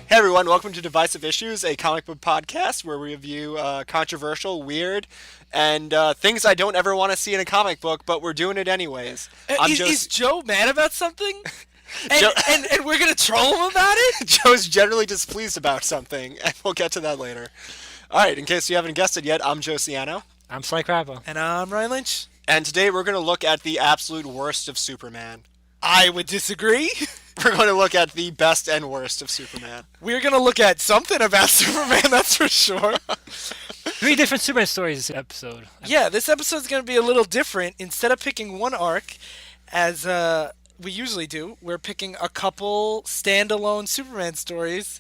Hey everyone, welcome to Divisive Issues, a comic book podcast where we review controversial, weird, and things I don't ever want to see in a comic book, but we're doing it anyways. Is Joe mad about something? And, Joe- and we're going to troll him about it? Joe's generally displeased about something, and we'll get to that later. Alright, in case you haven't guessed it yet, I'm Joe Ciano, I'm Sly Crabbo. And I'm Ryan Lynch. and today we're going to look at the absolute worst of Superman. I would disagree. We're going to look at the best and worst of Superman. We're going to look at something about Superman, that's for sure. 3 different Superman stories this episode. Yeah, this episode's going to be a little different. Instead of picking one arc, as we usually do, we're picking a couple standalone Superman stories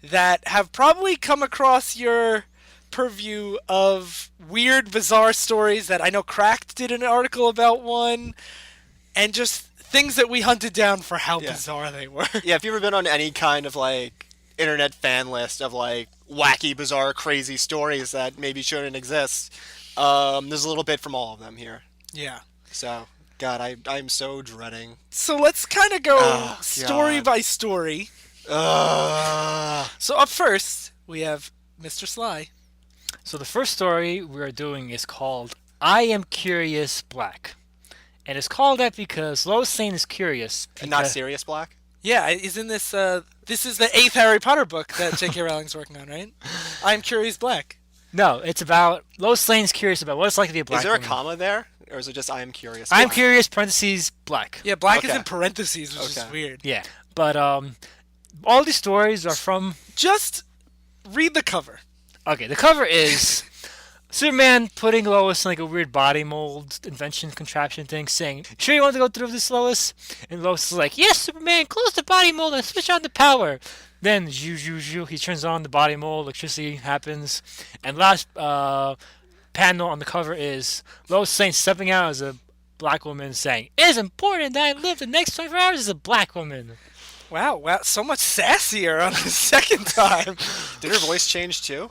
that have probably come across your purview of weird, bizarre stories that I know Cracked did an article about one, and just things that we hunted down for how bizarre they were. Yeah, if you've ever been on any kind of internet fan list of wacky, bizarre, crazy stories that maybe shouldn't exist, there's a little bit from all of them here. Yeah. So, God, I'm so dreading. So let's kind of go Oh, story God. by story. Ugh. So up first, we have Mr. Sly. So the first story we're doing is called I Am Curious Black. And it's called that because Lois Lane is curious. And not because- Sirius Black? Yeah, isn't this, this is the 8th Harry Potter book that J.K. Rowling's working on, right? I'm Curious Black. No, it's about Lois Lane's curious about what it's like to be a black Is there a woman. comma there? Or is it just I am curious? I'm Black? curious, parentheses, black. Yeah, Black is Okay. in parentheses, which is Okay. weird. Yeah. But all these stories are from... Just read the cover. Okay, the cover is Superman putting Lois in a weird body mold invention contraption thing, saying, "Sure you want to go through this, Lois?" And Lois is like, "Yes, Superman, close the body mold and switch on the power." Then, he turns on the body mold, electricity happens, and last panel on the cover is Lois Lane stepping out as a black woman saying, "It is important that I live the next 24 hours as a black woman." Wow, so much sassier on the second time. Did her voice change too?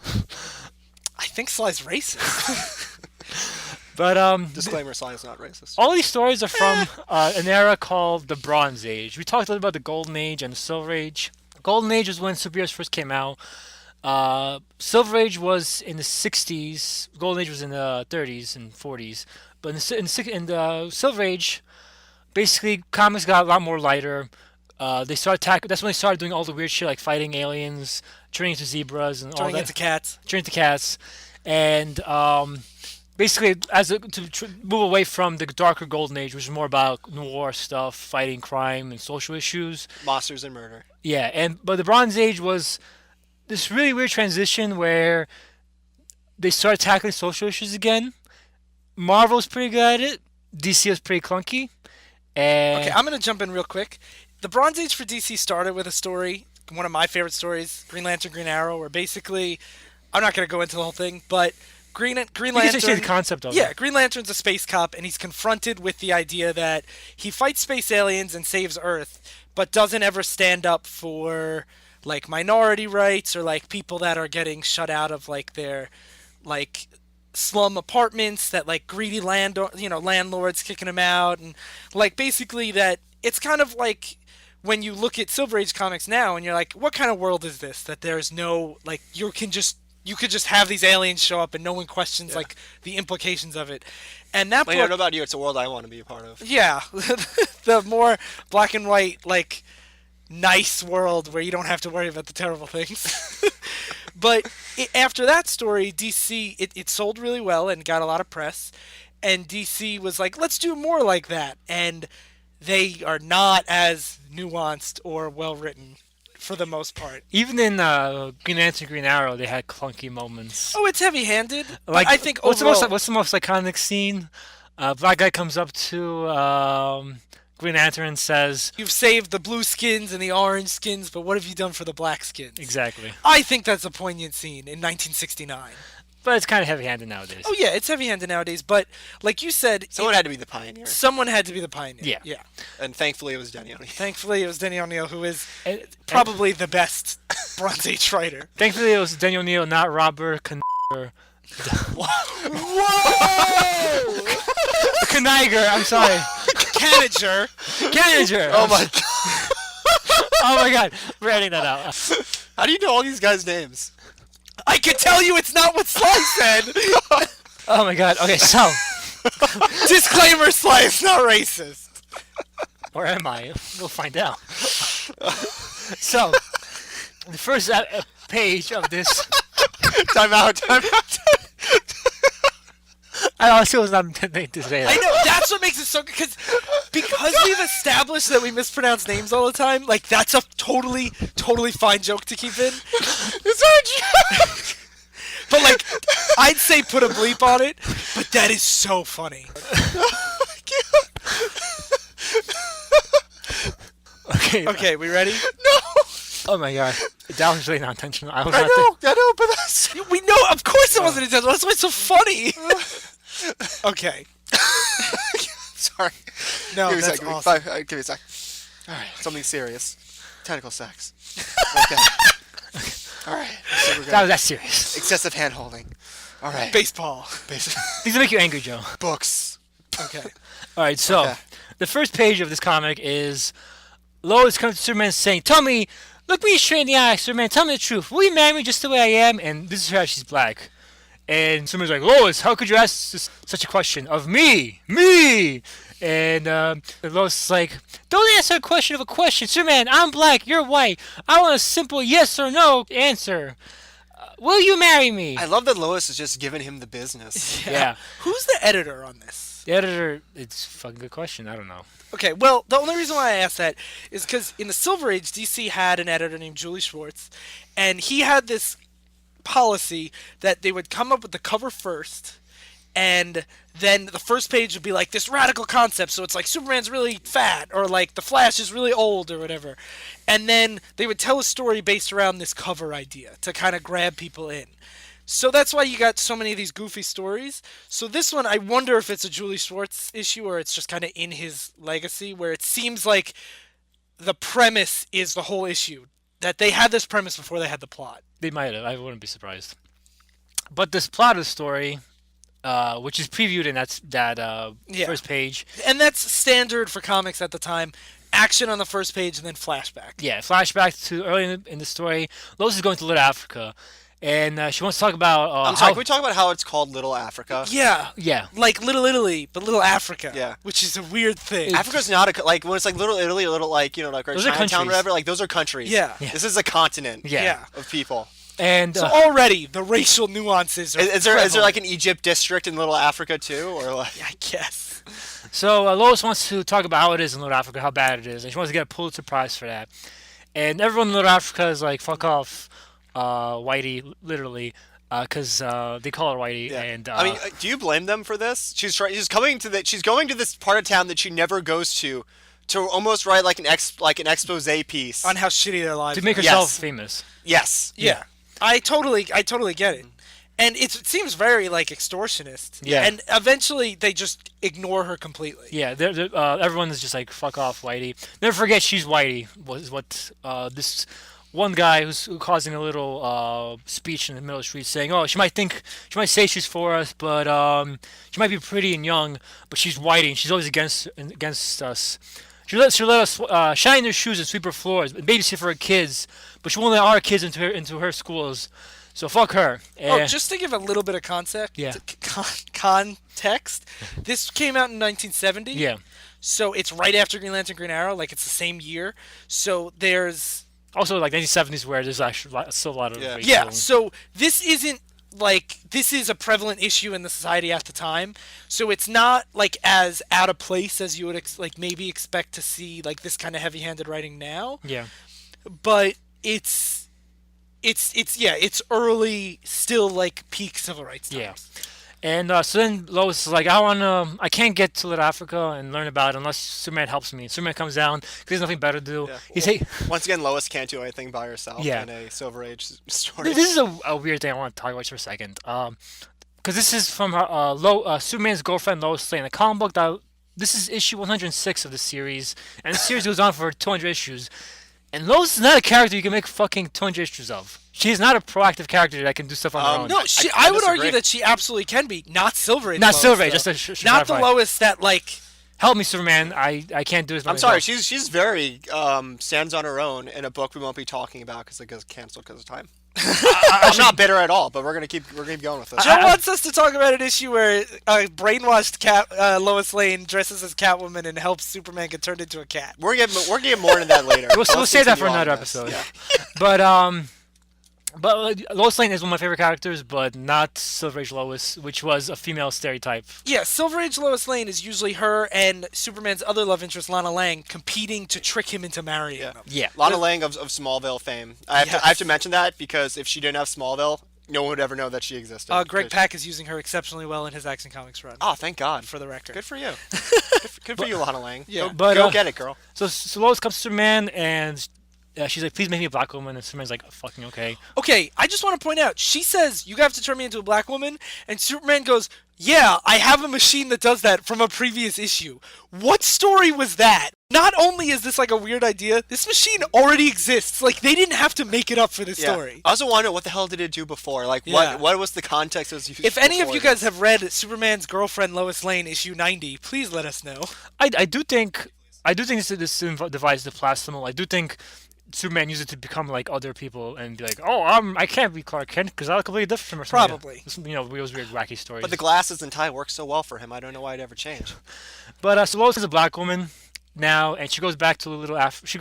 I think Sly's racist. But Disclaimer, Science not racist. all these stories are from an era called the Bronze Age. We talked a little about the Golden Age and the Silver Age. Golden Age was when superheroes first came out. Silver Age was in the 60s. Golden Age was in the 30s and 40s. But in the Silver Age, basically comics got a lot more lighter. They started that's when they started doing all the weird shit like fighting aliens, turning into zebras, and all Turning that. into cats. Turning into cats, and basically to move away from the darker Golden Age, which is more about noir stuff, fighting crime and social issues. Monsters and murder. Yeah, but the Bronze Age was this really weird transition where they started tackling social issues again. Marvel was pretty good at it. DC was pretty clunky. And Okay, I'm going to jump in real quick. The Bronze Age for DC started with a story, one of my favorite stories, Green Lantern, Green Arrow, where basically, I'm not going to go into the whole thing, but Green you can Lantern... say the concept of Yeah, it. Green Lantern's a space cop, and he's confronted with the idea that he fights space aliens and saves Earth, but doesn't ever stand up for, minority rights or, people that are getting shut out of, their, slum apartments that, greedy landlords kicking them out, and, basically that it's kind of like when you look at Silver Age comics now, and you're like, what kind of world is this? That there's no, you could just have these aliens show up and no one questions the implications of it. And that I book, don't know about you, it's a world I want to be a part of. yeah, the more black and white, nice world where you don't have to worry about the terrible things. But after that story, DC, it sold really well and got a lot of press. And DC was like, let's do more like that. And they are not as nuanced or well-written for the most part. Even in Green Lantern, Green Arrow, they had clunky moments. Oh, it's heavy-handed. But I think what's overall... what's the most iconic scene? Black guy comes up to Green Lantern and says, You've saved the blue skins and the orange skins, but what have you done for the black skins? exactly. I think that's a poignant scene in 1969. But it's kind of heavy-handed nowadays. Oh, yeah, it's heavy-handed nowadays, but like you said... Someone had to be the pioneer. Someone had to be the pioneer. Yeah. And thankfully it was Denny O'Neil. Thankfully, it was Denny O'Neil, who is And- probably the best Bronze Age writer. Thankfully, it was Daniel O'Neill, not Robert Khaniger. Whoa! Khaniger, I'm sorry. Khaniger. Khaniger. Oh my god. Oh my god, we're editing that out. How do you know all these guys' names? I can tell you it's not what Sly said. Oh my god. Okay, so Disclaimer: Sly is not racist. where am I? We'll find out. So the first page of this. Time out. I honestly was not intending to say that. I know, that's what makes it so good, because we've established that we mispronounce names all the time, like, that's a totally fine joke to keep in. It's our joke. But, like, I'd say put a bleep on it, but that is so funny. Okay, we ready? No. Oh my god. That was really not intentional. I I know, but that's... We know, of course it wasn't intentional, that's why it's so funny. Okay. Sorry. No, give me that's a awesome. give me a sec. Alright, something serious. Tentacle sex. Okay. Alright. That was that serious. Excessive hand-holding. Alright. Baseball. These will make you angry, Joe. Books. Okay. Alright, so Okay. the first page of this comic is Lois comes to Superman saying, "Tell me, look me straight in the eye, Superman, tell me the truth. Will you marry me just the way I am?" And this is her, she's black. And Superman's like, "Lois, how could you ask such a question of me? Me!" And Lois is like, "Don't answer a question of a question. Superman, I'm black, you're white. I want a simple yes or no answer. Will you marry me?" I love that Lois is just giving him the business. Yeah. Who's the editor on this? The editor, it's a fucking good question. I don't know. Okay, well, the only reason why I asked that is because in the Silver Age, DC had an editor named Julie Schwartz, and he had this policy that they would come up with the cover first, and then the first page would be like this radical concept, so it's like Superman's really fat, or like the Flash is really old, or whatever. And then they would tell a story based around this cover idea to kind of grab people in. So that's why you got so many of these goofy stories. So this one, I wonder if it's a Julie Schwartz issue or it's just kind of in his legacy, where it seems like the premise is the whole issue. That they had this premise before they had the plot. They might have. I wouldn't be surprised. But this plot of the story, which is previewed in that first page. And that's standard for comics at the time. Action on the first page and then flashback. Yeah, flashback to early in the story. Lois is going to Little Africa. And she wants to talk about I'm sorry, can we talk about how it's called Little Africa? Yeah. Yeah. Like Little Italy, but Little Africa. Yeah. Which is a weird thing. Africa's not like when it's like Little Italy or Little like like Those are Chinatown or countries. whatever. Like those are countries. Yeah. This is a continent. Yeah. Of people. And So already the racial nuances are Is there prevalent. like an Egypt district in Little Africa too, or like? I guess. so Lois wants to talk about how it is in Little Africa, how bad it is, and she wants to get a Pulitzer Prize for that. And everyone in Little Africa is like, "Fuck off, Whitey," literally, because they call her Whitey. Yeah. And I mean, do you blame them for this? She's going to this part of town that she never goes to almost write like an expose piece On how shitty their lives to make are. herself Yes. famous. Yes. Yeah. I totally get it. And it seems very, like, extortionist. Yeah. And eventually they just ignore her completely. Yeah, everyone is just like, "Fuck off, Whitey." Never forget, she's Whitey. Was what this one guy who's causing a little speech in the middle of the street, saying, "Oh, she might say she's for us, but she might be pretty and young, but she's Whitey, and she's always against us. She let us shine their shoes and sweep her floors, and babysit for her kids, but she won't let our kids into her schools. So fuck her." Oh, just to give a little bit of context, Yeah. context, this came out in 1970. Yeah. So it's right after Green Lantern, Green Arrow, like it's the same year. So there's Also, like 1970s, where there's actually still a lot of racial- yeah. So this isn't like this is a prevalent issue in the society at the time. So it's not like as out of place as you would maybe expect to see like this kind of heavy-handed writing now. Yeah. But it's early, still like peak civil rights times. Yeah. And so then Lois is like, I can't get to Little Africa and learn about it unless Superman helps me. And Superman comes down because he has nothing better to do. Yeah. He's hey, Once again, Lois can't do anything by herself Yeah. in a Silver Age story. this is a weird thing I want to talk about for a second. Because this is from her Superman's girlfriend Lois Lane, a comic book that this is issue 106 of the series, and the series goes on for 200 issues. And Lois is not a character you can make fucking 200 issues of. She's not a proactive character that can do stuff on her own. No, I I would disagree. argue that she absolutely can be. Not Silver Age. Not Lois, Silver Age, though. just a not the Lois that like help me, Superman. I can't do this by I'm sorry, myself. she's very stands on her own in a book we won't be talking about because it gets canceled because of time. I'm not bitter at all, but we're gonna keep going with this. Joe wants us to talk about an issue where a brainwashed Lois Lane dresses as Catwoman and helps Superman get turned into a cat. We're getting more into that later. We'll Let's save that for continue on another this. episode. Yeah. But Lois Lane is one of my favorite characters, but not Silver Age Lois, which was a female stereotype. Yeah, Silver Age Lois Lane is usually her and Superman's other love interest, Lana Lang, competing to trick him into marrying them. Yeah. Lana Lang of Smallville fame. I have to mention that because if she didn't have Smallville, no one would ever know that she existed. Greg Pak is using her exceptionally well in his Action Comics run. Oh, thank God. For the record. Good for you. Good for you, Lana Lang. Yeah. Go get it, girl. So Lois comes to Superman and she's like, please make me a black woman. And Superman's like, fucking okay. Okay, I just want to point out, she says, you have to turn me into a black woman, and Superman goes, yeah, I have a machine that does that from a previous issue. What story was that? Not only is this like a weird idea, this machine already exists. Like, they didn't have to make it up for this story. I also want to know what the hell did it do before? Like, what was the context it was used If any of before you guys have read Superman's girlfriend Lois Lane issue 90, please let us know. I do think this device is plastimal. I do think Superman used it to become like other people and be like, oh, I can't be Clark Kent because I look completely different from him. Probably. Those weird wacky stories. But the glasses and tie work so well for him. I don't know why it'd ever change. But so Lois is a black woman now, and she goes back to Little Africa. She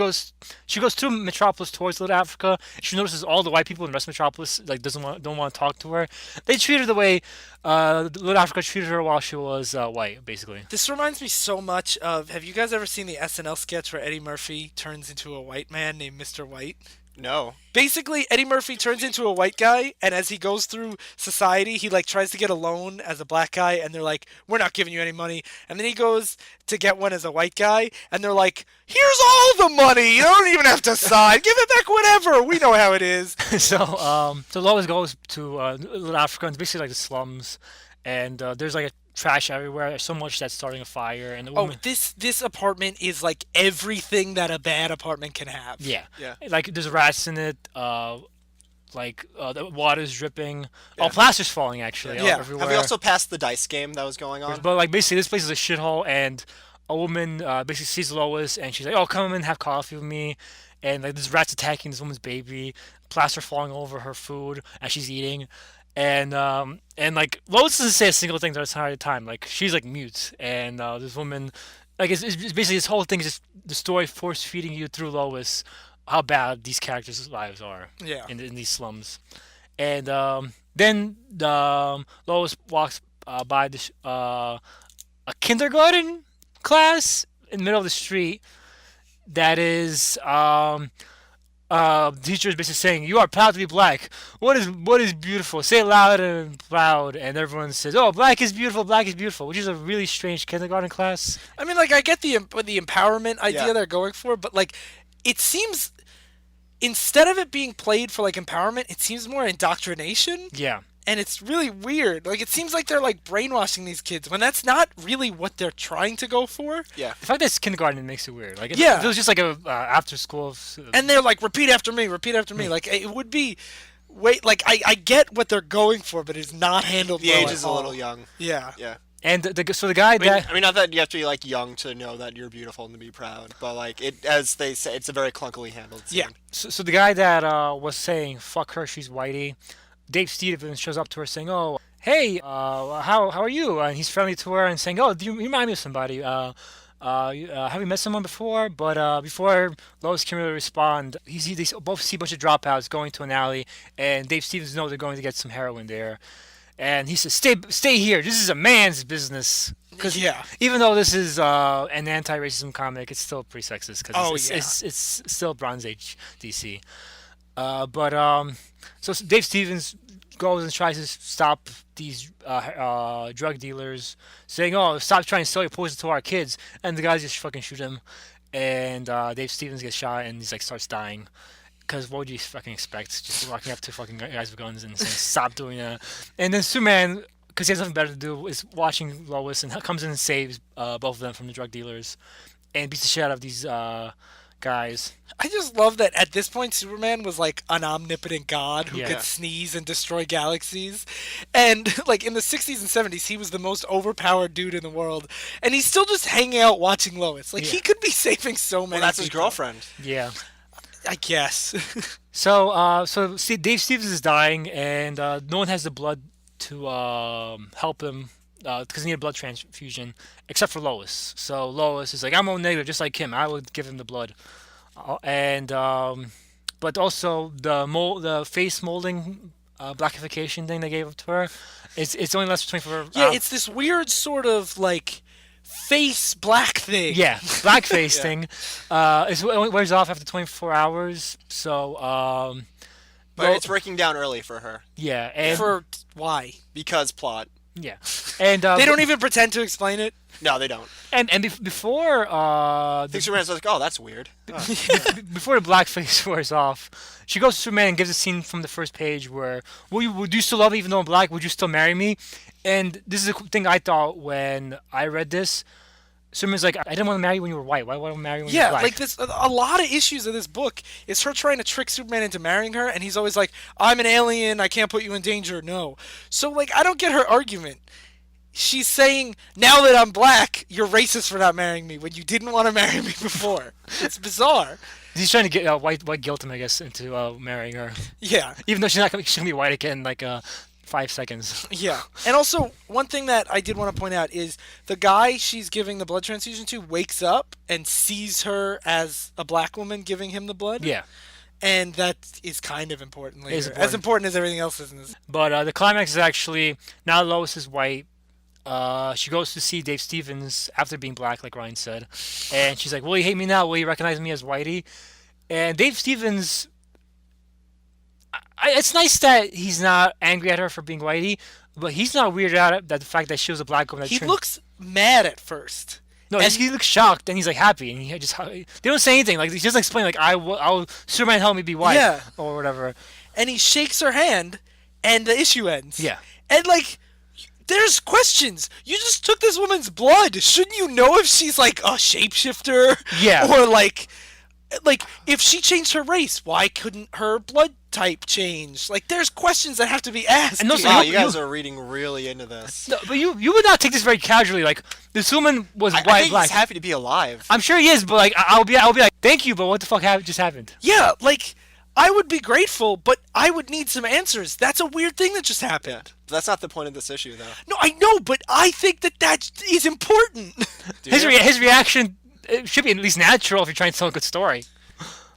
goes to Metropolis towards Little Africa. She notices all the white people in the rest of Metropolis like don't want to talk to her. They treat her the way Little Africa treated her while she was white, basically. This reminds me so much of, have you guys ever seen the SNL sketch where Eddie Murphy turns into a white man named Mr. White? No. Basically, Eddie Murphy turns into a white guy, and as he goes through society, he like tries to get a loan as a black guy, and they're like, "We're not giving you any money." And then he goes to get one as a white guy, and they're like, "Here's all the money. You don't even have to sign. Give it back whenever. We know how it is." So Lois goes to Little Africa, and it's basically like the slums, and there's like a trash everywhere, so much that's starting a fire, and the woman. This apartment is like everything that a bad apartment can have. Yeah. Yeah. Like there's rats in it. The water's dripping. Oh, plaster's falling actually. Yeah. Everywhere. Have we also passed the dice game that was going on? But like basically, this place is a shithole, and a woman basically sees Lois, and she's like, "Oh, come in, have coffee with me." And like there's rats attacking this woman's baby, plaster falling over her food as she's eating. And like Lois doesn't say a single thing the entire time. Like she's like mute, and this woman, like it's basically this whole thing is just the story force feeding you through Lois how bad these characters' lives are. Yeah. In these slums, and then Lois walks by this a kindergarten class in the middle of the street that is the teacher is basically saying, "You are proud to be black. What is beautiful? Say it loud and proud." And everyone says, "Oh, black is beautiful. Black is beautiful," which is a really strange kindergarten class. I mean, like I get the empowerment idea Yeah. they're going for, but like it seems instead of it being played for like empowerment, it seems more indoctrination. Yeah. And it's really weird. Like, it seems like they're, like, brainwashing these kids when that's not really what they're trying to go for. Yeah. The fact that it's kindergarten makes it weird. Like, if it was just like a after school. And they're like, repeat after me, repeat after me. Like, it would be. Wait, like, I get what they're going for, but it's not handled The well age at is a all. little young. Yeah. Yeah. And so the guy that. I mean, not that you have to be like young to know that you're beautiful and to be proud, but like it, as they say, it's a very clunkily handled scene. Yeah. So the guy that was saying, "Fuck her, she's whitey," Dave Stevens shows up to her saying, "Oh, hey, how are you?" And he's friendly to her and saying, "Oh, do you remind me of somebody? Have you met someone before?" But before Lois can really respond, they both see a bunch of dropouts going to an alley, and Dave Stevens knows they're going to get some heroin there. And he says, "Stay here. This is a man's business." Because even though this is an anti-racism comic, it's still pretty sexist. Because it's still Bronze Age DC. So Dave Stevens goes and tries to stop these drug dealers, saying, "Oh, stop trying to sell your poison to our kids." And the guys just fucking shoot him, and Dave Stevens gets shot, and he's like starts dying. Because what would you fucking expect? Just walking up to fucking guys with guns and saying, "Stop doing that." And then Superman, because he has nothing better to do, is watching Lois and comes in and saves both of them from the drug dealers, and beats the shit out of these guys. I just love that at this point Superman was like an omnipotent god who Yeah. could sneeze and destroy galaxies. And like in the 60s and 70s he was the most overpowered dude in the world and he's still just hanging out watching Lois. Like he could be saving so many Well, that's his people. girlfriend. Yeah. I guess. So see, Dave Stevens is dying, and no one has the blood to help him because he needed a blood transfusion, except for Lois. So Lois is like, I'm O negative, just like him. I would give him the blood, and but also the face molding blackification thing they gave to her. It's only lasts for 24 Yeah, hours. it's this weird sort of like face black thing. Yeah, blackface thing. It only wears off after 24 hours. So, But it's breaking down early for her yeah, and For why? because plot. yeah, and They don't even pretend to explain it. No, they don't. before I think Superman's like, oh, that's weird. Oh. before the blackface wears off, she goes to Superman and gives a scene from the first page where, would you still love me even though I'm black? Would you still marry me? And this is a thing I thought when I read this. Superman's like, I didn't want to marry you when you were white. Why would I marry you when you were Yeah, black? like this. A lot of issues of this book is her trying to trick Superman into marrying her, and he's always like, "I'm an alien. I can't put you in danger." No. So like, I don't get her argument. She's saying, "Now that I'm black, you're racist for not marrying me when you didn't want to marry me before." It's bizarre. He's trying to get white guilt him, I guess, into marrying her, Yeah. even though she's gonna be white again in like 5 seconds. Yeah. And also, one thing that I did want to point out is the guy she's giving the blood transfusion to wakes up and sees her as a black woman giving him the blood. Yeah. And that is kind of important later. Is As important. important as everything else is in this. But the climax is actually now Lois is white. She goes to see Dave Stevens after being black, like Ryan said, and she's like, "Will you hate me now? Will you recognize me as Whitey?" And Dave Stevens, it's nice that he's not angry at her for being Whitey, but he's not weirded out at the fact that she was a black woman. He looks mad at first. no, and- he looks shocked, and he's like happy, and they don't say anything. Like he doesn't explain, like I'll Superman help me be white, Yeah. or whatever. And he shakes her hand, and the issue ends. Yeah. And, like, there's questions. You just took this woman's blood. Shouldn't you know if she's, like, a shapeshifter? Yeah. Or, like, if she changed her race, why couldn't her blood type change? Like, there's questions that have to be asked. And those- here. Wow, you- you guys are reading really into this. No, but you would not take this very casually. Like this woman was I white, think black. he's happy to be alive. I'm sure he is, but like I'll be like, thank you, but what the fuck just happened? Yeah, like, I would be grateful, but I would need some answers. That's a weird thing that just happened. That's not the point of this issue, though. No, I know, but I think that is important. His reaction should be at least natural if you're trying to tell a good story.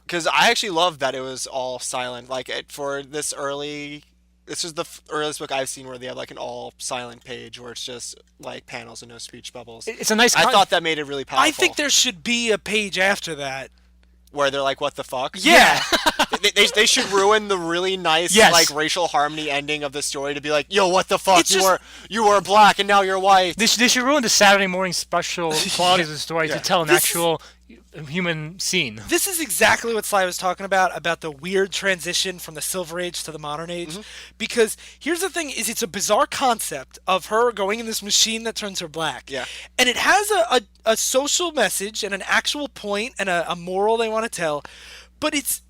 Because I actually love that it was all silent. Like, for this early... This is the earliest book I've seen where they have, like, an all-silent page where it's just, like, panels and no speech bubbles. It's a nice. I thought that made it really powerful. I think there should be a page after that. Where they're like, what the fuck? Yeah. They should ruin the really nice, Yes. like, racial harmony ending of the story to be like, yo, what the fuck? It's You were black and now you're white. They should ruin the Saturday morning special qualities of the story to tell an This- actual human scene. This is exactly what Sly was talking about the weird transition from the Silver Age to the modern age. Because here's the thing, is it's a bizarre concept of her going in this machine that turns her black. Yeah. And it has a social message and an actual point and a moral they want to tell. But it's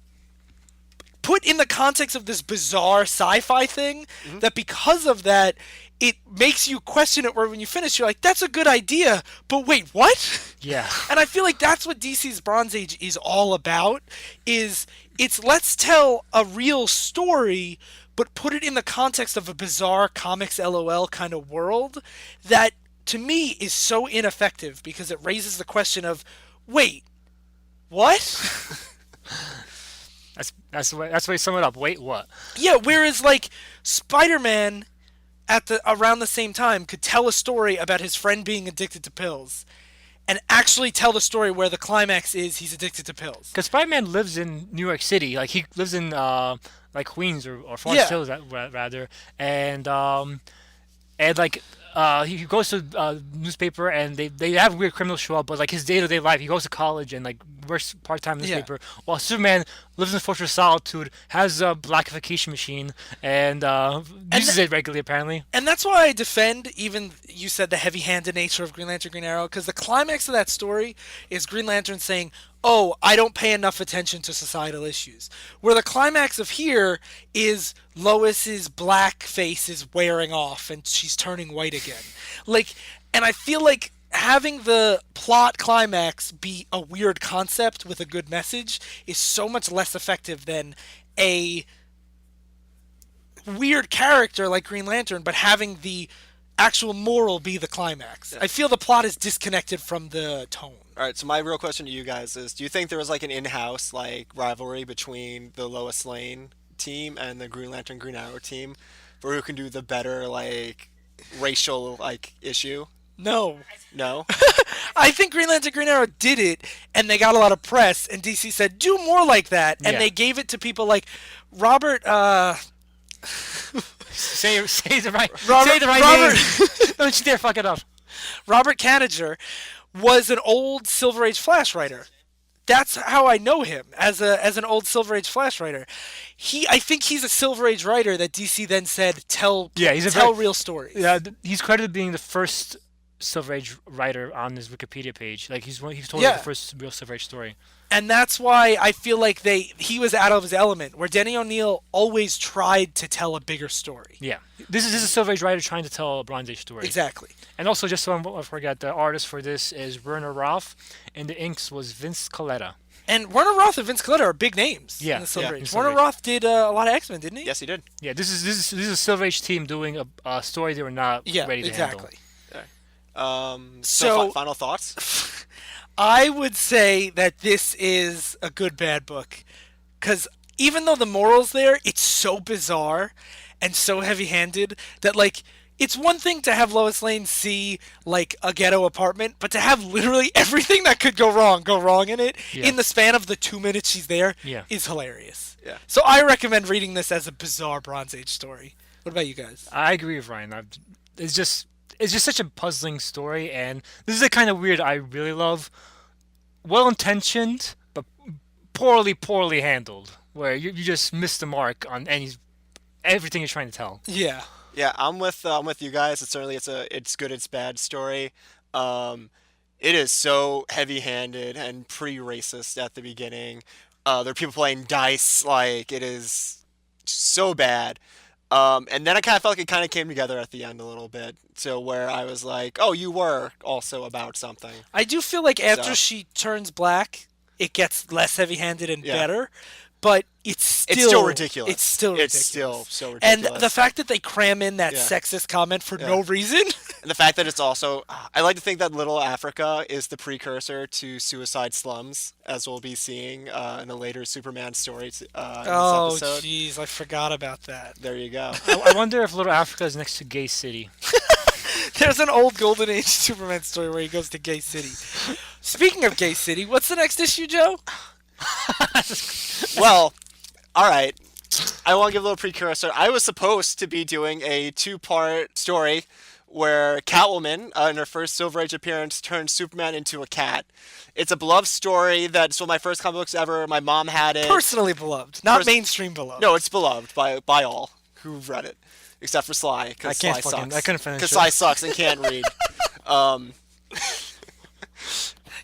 put in the context of this bizarre sci-fi thing that because of that, it makes you question it where when you finish, you're like, that's a good idea, but wait, what? Yeah. And I feel like that's what DC's Bronze Age is all about, is it's let's tell a real story, but put it in the context of a bizarre comics LOL kind of world that, to me, is so ineffective because it raises the question of, wait, what? That's the way you sum it up. Wait, what? Yeah, whereas, like, Spider-Man around the same time could tell a story about his friend being addicted to pills and actually tell the story where the climax is he's addicted to pills. Because Spider-Man lives in New York City. Like he lives in like Queens or Forest Hills rather, and like he goes to newspaper and they have weird criminals show up, but like his day-to-day life, he goes to college and like works part-time in newspaper, while Superman lives in the Fortress of Solitude, has a blackification machine, and uses it regularly apparently. And that's why I defend, even you said, the heavy-handed nature of Green Lantern, Green Arrow, because the climax of that story is Green Lantern saying, oh, I don't pay enough attention to societal issues. Where the climax of here is Lois's black face is wearing off and she's turning white again. Like, and I feel like having the plot climax be a weird concept with a good message is so much less effective than a weird character like Green Lantern, but having the actual moral be the climax. I feel the plot is disconnected from the tone. All right, so my real question to you guys is, do you think there was like an in-house like rivalry between the Lois Lane team and the Green Lantern Green Arrow team for who can do the better like racial like issue? No. No? I think Green Lantern Green Arrow did it, and they got a lot of press, and DC said, do more like that, and Yeah. they gave it to people like Robert, Say the right Robert- say the right Robert- name. Don't you dare fuck it up. Robert Khaniger was an old Silver Age Flash writer. That's how I know him, as an old Silver Age Flash writer. I think he's a Silver Age writer that DC then said tell real stories. Yeah, he's credited being the first Silver Age writer on his Wikipedia page. Like he's told us the first real Silver Age story. And that's why I feel like he was out of his element, where Denny O'Neil always tried to tell a bigger story. Yeah, this is a Silver Age writer trying to tell a Bronze Age story. Exactly. And also, just so I forget, the artist for this is Werner Roth, and the inks was Vince Coletta. And Werner Roth and Vince Coletta are big names in the Silver in Age. Silver Werner Age. Roth did a lot of X-Men, didn't he? Yes, he did. Yeah, this is a Silver Age team doing a story they were not ready to handle. exactly. So final thoughts? I would say that this is a good bad book, because even though the moral's there, it's so bizarre and so heavy-handed that like it's one thing to have Lois Lane see like a ghetto apartment, but to have literally everything that could go wrong in it in the span of the 2 minutes she's there is hilarious. Yeah. So I recommend reading this as a bizarre Bronze Age story. What about you guys? I agree with Ryan. It's just such a puzzling story, and this is the kind of weird I really love. Well-intentioned, but poorly handled, where you just miss the mark on everything you're trying to tell. Yeah. Yeah, I'm with you guys. It's good, it's bad story. It is so heavy-handed and pretty racist at the beginning. There are people playing dice, like it is so bad. And then I kind of felt like it kind of came together at the end a little bit. So where I was like, oh, you were also about something. I do feel like after she turns black, it gets less heavy-handed and better, but it's still ridiculous. It's still ridiculous. It's still so And ridiculous. the fact that they cram in that sexist comment for no reason. And the fact that it's also, I like to think that Little Africa is the precursor to Suicide Slums, as we'll be seeing in a later Superman story in this episode. Jeez, I forgot about that. There you go. I wonder if Little Africa is next to Gay City. There's an old Golden Age Superman story where he goes to Gay City. Speaking of Gay City, what's the next issue, Joe? Well, all right. I want to give a little precursor. I was supposed to be doing a 2-part story where Catwoman, in her first Silver Age appearance, turns Superman into a cat. It's a beloved story. That's one of my first comic books ever. My mom had it. Personally beloved, not mainstream beloved. No, it's beloved by all who've read it, except for Sly, because Sly sucks. I couldn't finish Because it. Sly sucks and can't read.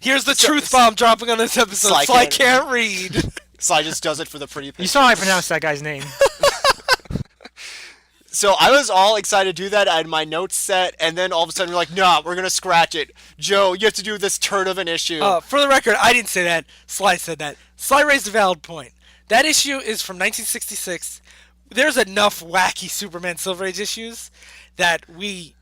Here's the truth bomb dropping on this episode. Sly Sly can't- can't read. Sly just does it for the pretty You picture. saw how I pronounced that guy's name. So I was all excited to do that. I had my notes set, and then all of a sudden we're like, nah, we're going to scratch it. Joe, you have to do this turd of an issue. For the record, I didn't say that. Sly said that. Sly raised a valid point. That issue is from 1966. There's enough wacky Superman Silver Age issues that we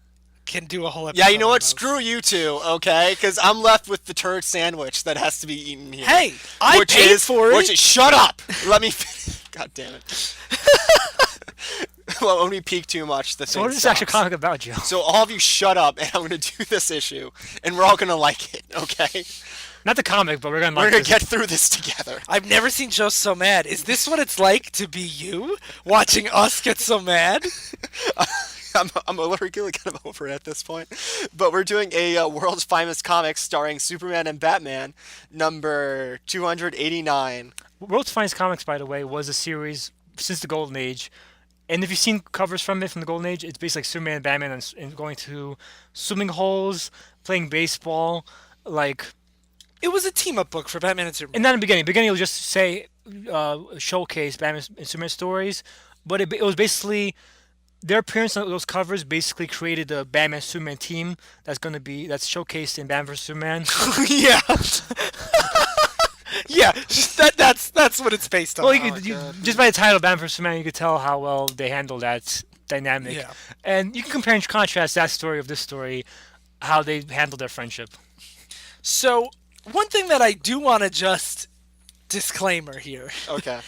can do a whole episode. Yeah, you know on what? those. Screw you two, okay? Because I'm left with the turd sandwich that has to be eaten here. Hey, I paid for it. Shut up! Let me... God damn it. Well, when we peek too much, the So thing what is this stops. actual comic about, Joe? So all of you shut up, and I'm going to do this issue, and we're all going to like it, okay? Not the comic, but we're gonna. We're Like going to this. get through this together. I've never seen Joe so mad. Is this what it's like to be you? Watching us get so mad? I'm literally kind of over it at this point. But we're doing a World's Finest Comics starring Superman and Batman, number 289. World's Finest Comics, by the way, was a series since the Golden Age. And if you've seen covers from it from the Golden Age, it's basically like Superman and Batman and going to swimming holes, playing baseball, like It was a team-up book for Batman and Superman. And not in the beginning. Beginning, it was just say showcase Batman and Superman stories, but it was basically their appearance on those covers basically created the Batman Superman team that's showcased in Batman vs Superman. Yeah. Yeah, that's what it's based on. Well, just by the title Batman vs Superman, you could tell how well they handled that dynamic. Yeah. And you can compare and contrast that story of this story, how they handled their friendship. So, one thing that I do want to just disclaimer here. Okay.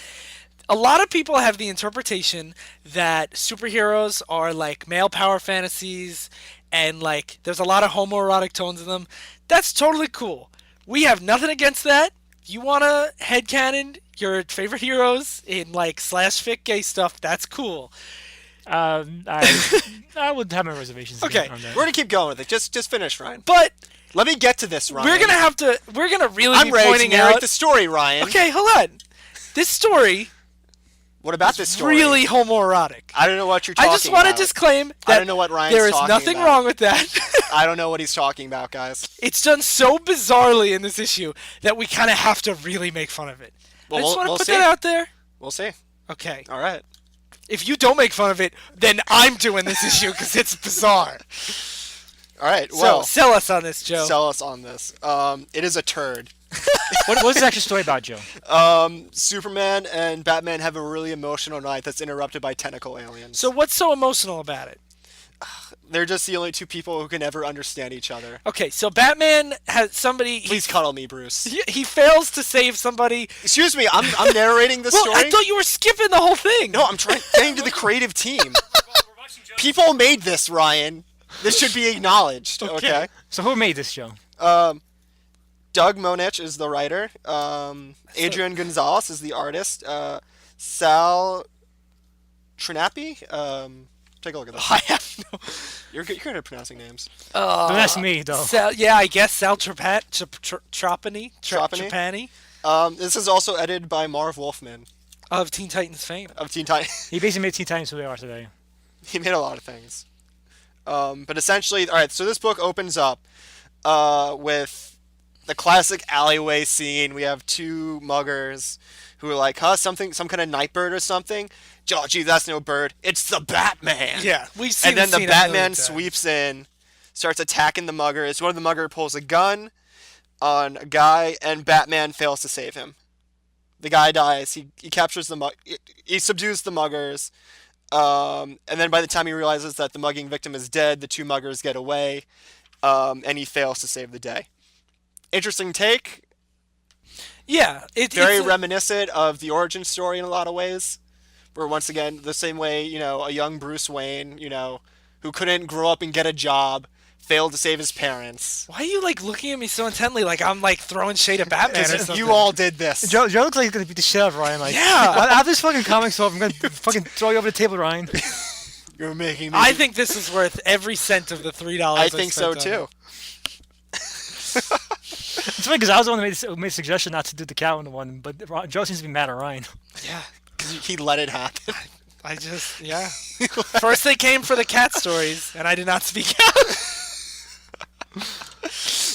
A lot of people have the interpretation that superheroes are like male power fantasies and like there's a lot of homoerotic tones in them. That's totally cool. We have nothing against that. If you want to headcanon your favorite heroes in like /fic gay stuff, that's cool. I would have my reservations. Okay. On that. We're gonna keep going with it. Just finish, Ryan. But Let me get to this, Ryan. we're gonna really I'm be ready to pointing narrate out the story, Ryan. Okay, hold on. This story What about this story? really homoerotic. I don't know what you're talking I about. just want to disclaim I that don't know what Ryan's there is talking nothing about. wrong with that. I don't know what he's talking about, guys. It's done so bizarrely in this issue that we kind of have to really make fun of it. Well, I just want to we'll put see. that out there. We'll see. Okay. All right. If you don't make fun of it, then I'm doing this issue because it's bizarre. All right. So, Well, sell us on this, Joe. sell us on this. It is a turd. What's the actual story about, Joe? Superman and Batman have a really emotional night that's interrupted by tentacle aliens. So what's so emotional about it? They're just the only two people who can ever understand each other. Okay, so Batman has somebody... Please cuddle me, Bruce. He fails to save somebody. Excuse me, I'm narrating the Well, story. I thought you were skipping the whole thing. No, I'm getting to the creative team. People made this, Ryan. This should be acknowledged. Okay. So who made this, Joe? Doug Moench is the writer. Adrian Gonzales is the artist. Sal Trinapi. Take a look at this. I have no... You're good at pronouncing names. Don't ask me, though. Yeah, I guess Sal Trapani. Trapani. This is also edited by Marv Wolfman Of Teen Titans fame. of Teen Titans. He basically made Teen Titans who they are today. He made a lot of things. But essentially, all right, so this book opens up with the classic alleyway scene. We have two muggers who are like, some kind of night bird or something. Oh, gee, that's no bird. It's the Batman. Yeah, we've seen And then the scene a Batman million times. sweeps in, starts attacking the muggers. One of the mugger pulls a gun on a guy, and Batman fails to save him. The guy dies. He captures he subdues the muggers. And then by the time he realizes that the mugging victim is dead, the two muggers get away, and he fails to save the day. Interesting take. Yeah. Very it's reminiscent of the origin story in a lot of ways. Where once again, the same way, a young Bruce Wayne, who couldn't grow up and get a job, failed to save his parents. Why are you looking at me so intently like I'm throwing shade at Batman or Because something? you all did this. Joe looks like he's gonna beat the shit out of Ryan. Yeah. I have this fucking comic, so I'm gonna fucking throw you over the table, Ryan. You're making me... I think this is worth every cent of the $3. I think so, spent on too. it. It's funny because I was the one who made a suggestion not to do the Catwoman one, but Joe seems to be mad at Ryan. Yeah. He let it happen. Yeah. First they came for the cat stories, and I did not speak out.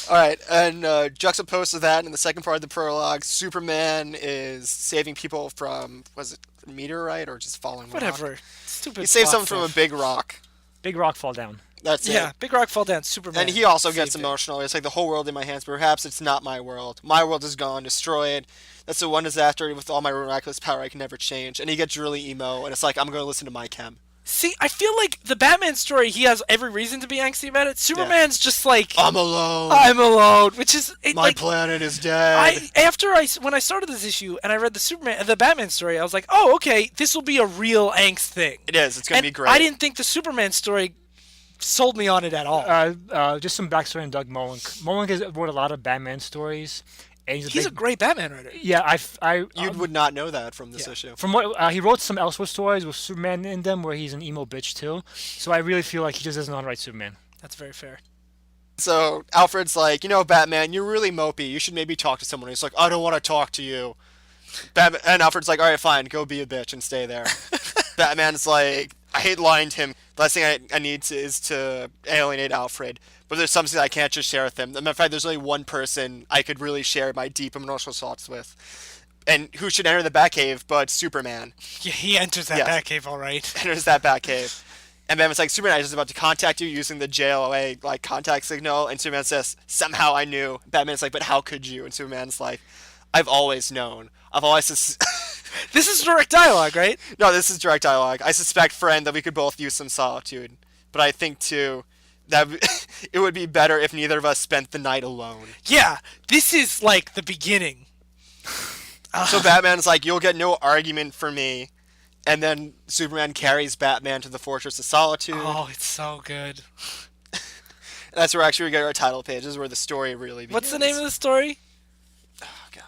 All right, and juxtaposed to that, in the second part of the prologue, Superman is saving people from, was it a meteorite or just falling rock? Whatever. Stupid. He saves plot someone from a stuff. big rock. Big rock fall down. That's Yeah, it. big rock fall down. Superman. And he also saved gets it. emotional. It's like the whole world in my hands, but perhaps it's not my world. My world is gone, destroyed. That's the one disaster with all my miraculous power I can never change. And he gets really emo, and it's like, I'm going to listen to my chem. See, I feel like the Batman story, he has every reason to be angsty about it. Superman's just like, I'm alone. I'm alone, which is My planet is dead. When I started this issue and I read the Batman story, I was like, oh, okay, this will be a real angst thing. It is. It's going to And be great. I didn't think the Superman story sold me on it at all. Just some backstory on Doug Moench. Moench has wrote a lot of Batman stories. And He's a great Batman writer. Yeah, You would not know that from this Yeah. issue. From what he wrote some Elseworld stories with Superman in them, where he's an emo bitch too. So I really feel like he just doesn't know how to write Superman. That's very fair. So Alfred's like, Batman, you're really mopey. You should maybe talk to someone. He's like, I don't want to talk to you. And Alfred's like, all right, fine, go be a bitch and stay there. Batman's like, I hate lying to him. The last thing I need is to alienate Alfred. But there's something I can't just share with him. As a matter of fact, there's only one person I could really share my deep emotional thoughts with. And who should enter the Batcave but Superman? Yeah, he enters that Yes. Batcave all right. Enters that Batcave. And Batman's like, Superman, I was about to contact you using the JLOA like contact signal. And Superman says, somehow I knew. Batman's like, but how could you? And Superman's like, I've always known. I've always... This is direct dialogue, right? No, this is direct dialogue. I suspect, friend, that we could both use some solitude. But I think, too, that it would be better if neither of us spent the night alone. Yeah, this is like the beginning. So Batman's like, you'll get no argument for me. And then Superman carries Batman to the Fortress of Solitude. Oh, it's so good. That's where actually we get our title page. This is where the story really begins. What's the name of the story? Oh, God.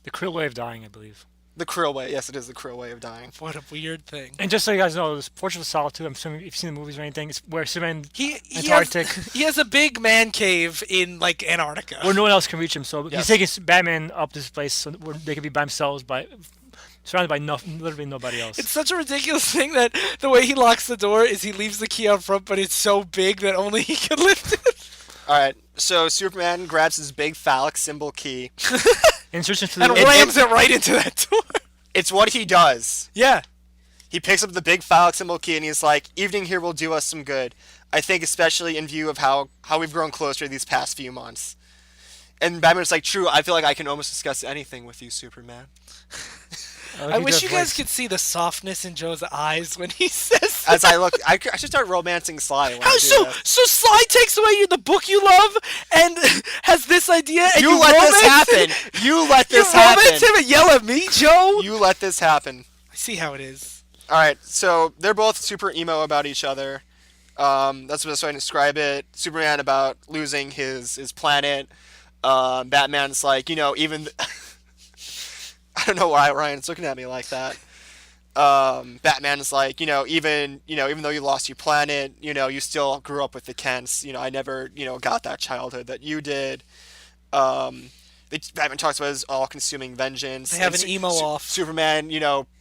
The Kryll way of dying, I believe. The Kryll way. Yes, it is the Kryll way of dying. What a weird thing. And just so you guys know, this Portrait of Solitude, I'm assuming if you've seen the movies or anything, it's where Superman, He Antarctic, he has a big man cave in like Antarctica. where no one else can reach him. So Yes. he's taking Batman up this place so where they can be by themselves, surrounded by literally nobody else. It's such a ridiculous thing that the way he locks the door is he leaves the key out front, but it's so big that only he can lift it. All right. So Superman grabs his big phallic symbol key. Inserts into And the rams it right into that door. It's what he does. Yeah. He picks up the big phallic symbol key and he's like, evening here will do us some good. I think especially in view of how we've grown closer these past few months. And Batman's like, true, I feel like I can almost discuss anything with you, Superman. I wish you guys could see the softness in Joe's eyes when he says As I look, I should start romancing Sly. When I How do so? that. So Sly takes away the book you love and has this idea, and You let this romance happen. it? You let You this happen. romance him and yell at me, Joe? You let this happen. I see how it is. All right, so they're both super emo about each other. That's the best way to describe it. Superman about losing his planet. Batman's like, even... I don't know why Ryan's looking at me like that. Batman's like, even though you lost your planet, you still grew up with the Kents. I never, got that childhood that you did. Batman talks about his all-consuming vengeance. They have And an emo off. Superman,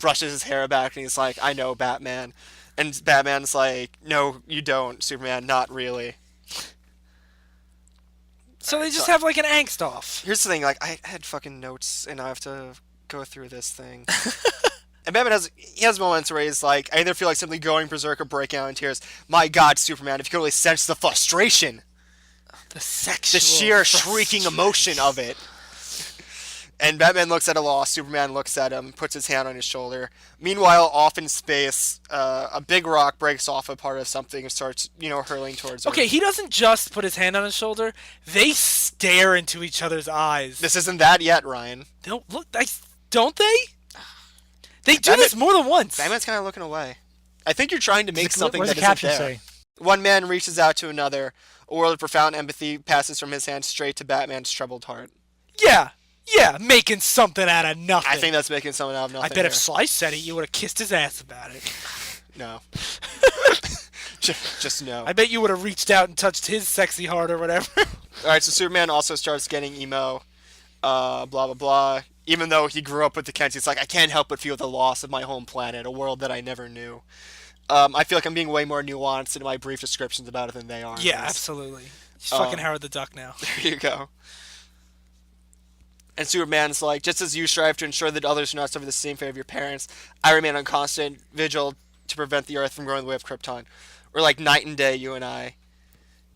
brushes his hair back and he's like, I know Batman. And Batman's like, no, you don't, Superman, not really. So they just have like an angst off. Here's the thing, like, I had fucking notes and I have to go through this thing. And Batman has moments where he's like, I either feel like simply going berserk or breaking out in tears. My God, Superman, if you could really sense the frustration, The sexual, the sheer shrieking emotion of it. And Batman looks at a loss. Superman looks at him, puts his hand on his shoulder. Meanwhile, off in space, a big rock breaks off a part of something and starts, hurling towards Okay, Earth. he doesn't just put his hand on his shoulder. They stare into each other's eyes. This isn't that yet, Ryan. Don't look. Don't they? They do Batman- this more than once. Batman's kind of looking away. I think you're trying to make something what that does the isn't caption there. say? One man reaches out to another. A world of profound empathy passes from his hand straight to Batman's troubled heart. Yeah, making something out of nothing. I think that's making someone out of nothing. I bet if here. Slice said it, you would have kissed his ass about it. No. just no. I bet you would have reached out and touched his sexy heart or whatever. Alright, so Superman also starts getting emo. Blah, blah, blah. Even though he grew up with the Kents, he's like, I can't help but feel the loss of my home planet, a world that I never knew. I feel like I'm being way more nuanced in my brief descriptions about it than they are. in Yeah, this. absolutely. He's fucking Howard the Duck now. There you go. And Superman's like, just as you strive to ensure that others do not suffer the same fate of your parents, I remain on constant vigil to prevent the Earth from going the way of Krypton. We're like night and day, you and I.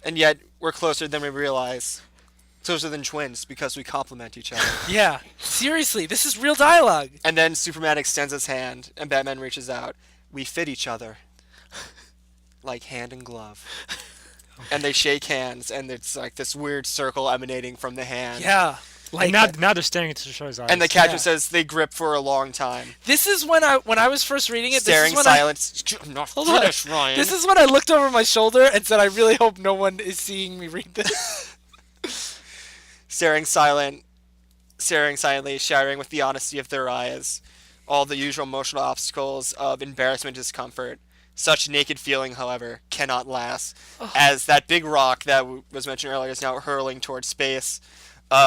And yet, we're closer than we realize. Closer than twins, because we complement each other. Yeah, seriously, this is real dialogue. And then Superman extends his hand, and Batman reaches out. We fit each other. Like hand and glove. And they shake hands, and it's like this weird circle emanating from the hand. Yeah. Like Now they're staring into each other's eyes. And the caption Yeah. says they grip for a long time. this is when I was first reading it. Staring this is when silence. I'm not Hold on. finished, Ryan. This is when I looked over my shoulder and said, I really hope no one is seeing me read this. staring silently, shattering with the honesty of their eyes, all the usual emotional obstacles of embarrassment, discomfort. Such naked feeling, however, cannot last, as that big rock that was mentioned earlier is now hurling towards space.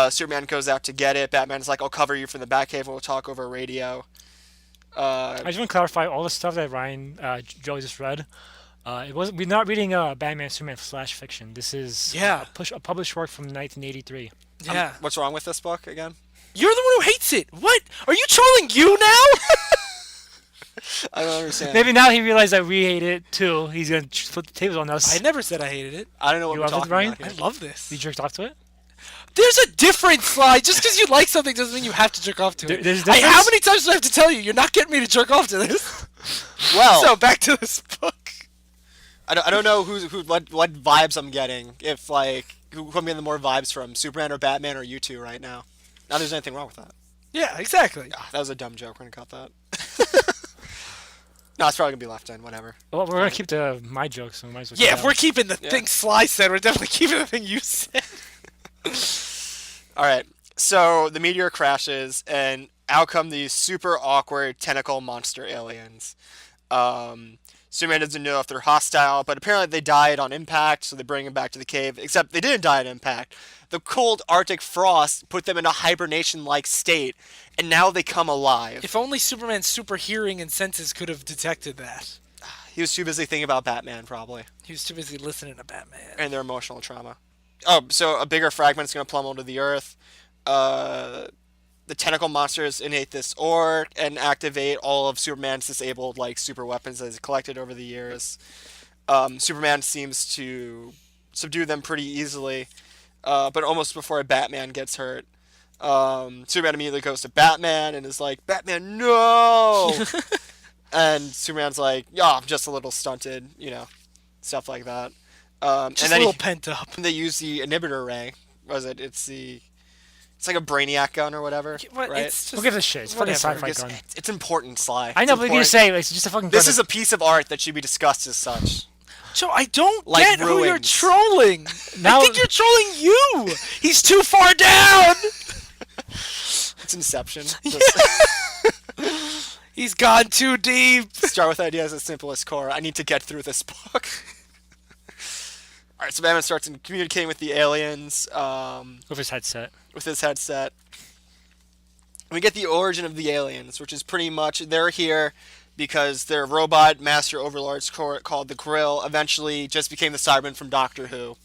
Superman goes out to get it. Batman's like, I'll cover you from the Batcave and we'll talk over radio. I just want to clarify all the stuff that Ryan, Joey just read. It wasn't. We're not reading Batman Superman / fiction. This is a published work from 1983. Yeah. What's wrong with this book again? You're the one who hates it. What? Are you trolling you now? I don't understand. Maybe now he realized that we hate it too. He's gonna flip the tables on us. I never said I hated it. I don't know what You we're love it, talking Ryan? about I here. love this. You jerked off to it. There's a difference, Sly. Just because you like something doesn't mean you have to jerk off to it. There's a How difference? many times do I have to tell you? You're not getting me to jerk off to this. Well, So back to this book. I don't know what vibes I'm getting. If like who I'm getting the more vibes from, Superman or Batman or you two right now. Not there's anything wrong with that. Yeah, exactly. Ah, that was a dumb joke. We're gonna cut that. No, it's probably gonna be left in. Whatever. Well, we're gonna keep my jokes, so we might as well. Yeah, keep if that we're keeping the thing Sly said, we're definitely keeping the thing you said. All right. So the meteor crashes, and out come these super awkward tentacle monster aliens. Superman doesn't know if they're hostile, but apparently they died on impact, so they bring them back to the cave. Except they didn't die on impact. The cold Arctic frost put them in a hibernation-like state, and now they come alive. If only Superman's super hearing and senses could have detected that. He was too busy thinking about Batman, probably, He was too busy listening to Batman. and their emotional trauma. Oh, so a bigger fragment's going to plummet to the Earth. The tentacle monsters innate this ore and activate all of Superman's disabled super weapons that he's collected over the years. Superman seems to subdue them pretty easily, but almost before Batman gets hurt. Superman immediately goes to Batman and is like, "Batman, no!" And Superman's like, "Yeah, I'm just a little stunted," stuff like that. Just and a then little pent up. they use the inhibitor ray. Was it? It's like a brainiac gun or whatever, What? right? It's just, Who gives a shit? It's a fucking whatever. sci-fi gun. It's important, Sly. I know, It's but you're gonna important. say it's just a fucking gun. This is a piece of art that should be discussed as such. Joe, I don't Like get who you're ruins. trolling. Now- I think you're trolling you. He's too far down. It's Inception. He's gone too deep. Start with ideas as simple as core. I need to get through this book. Alright, so Batman starts communicating with the aliens with his headset. with his headset. We get the origin of the aliens, which is pretty much they're here because their robot master overlords called the Kryll eventually just became the Cybermen from Doctor Who,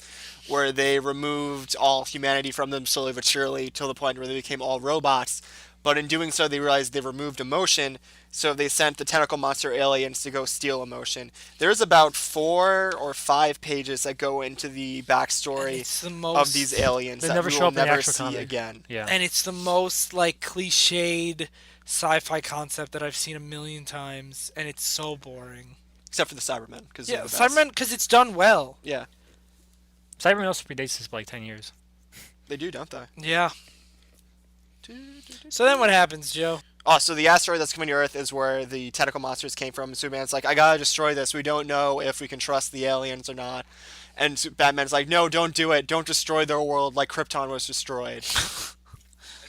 where they removed all humanity from them slowly but surely till the point where they became all robots. But in doing so, they realized they removed emotion, so they sent the tentacle monster aliens to go steal emotion. There's about 4 or 5 pages that go into the backstory It's the most, of these aliens They that never we show will up in the never actual see comic. again. Yeah. and it's the most cliched sci-fi concept that I've seen a million times, and it's so boring. Except for the Cybermen. Cause Yeah, they're the best. Cybermen, because it's done well. Yeah, Cyberman also predates this by 10 years. they do, don't they? Yeah. So then what happens, Joe? Oh, so the asteroid that's coming to Earth is where the tentacle monsters came from. Superman's like, I gotta destroy this. We don't know if we can trust the aliens or not. And Batman's like, no, don't do it. Don't destroy their world like Krypton was destroyed.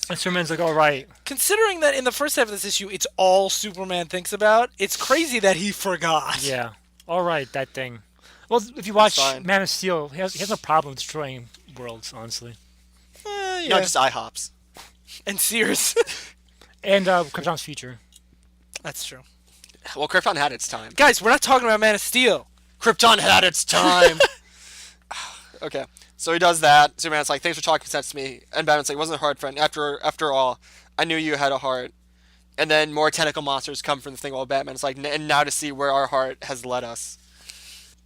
And Superman's like, all right. Considering that in the first half of this issue, it's all Superman thinks about, it's crazy that he forgot. Yeah. All right, that thing. Well, if you watch fine. Man of Steel, he has no problem destroying worlds, honestly. Yeah. Not just IHOPs. And Sears. And Krypton's future. That's true. Well, Krypton had its time. Guys, we're not talking about Man of Steel. Krypton had its time. Okay, so he does that. Superman's like, thanks for talking sense to me. And Batman's like, it wasn't a hard friend. After all, I knew you had a heart. And then more tentacle monsters come from the thing while Batman's like, and now to see where our heart has led us.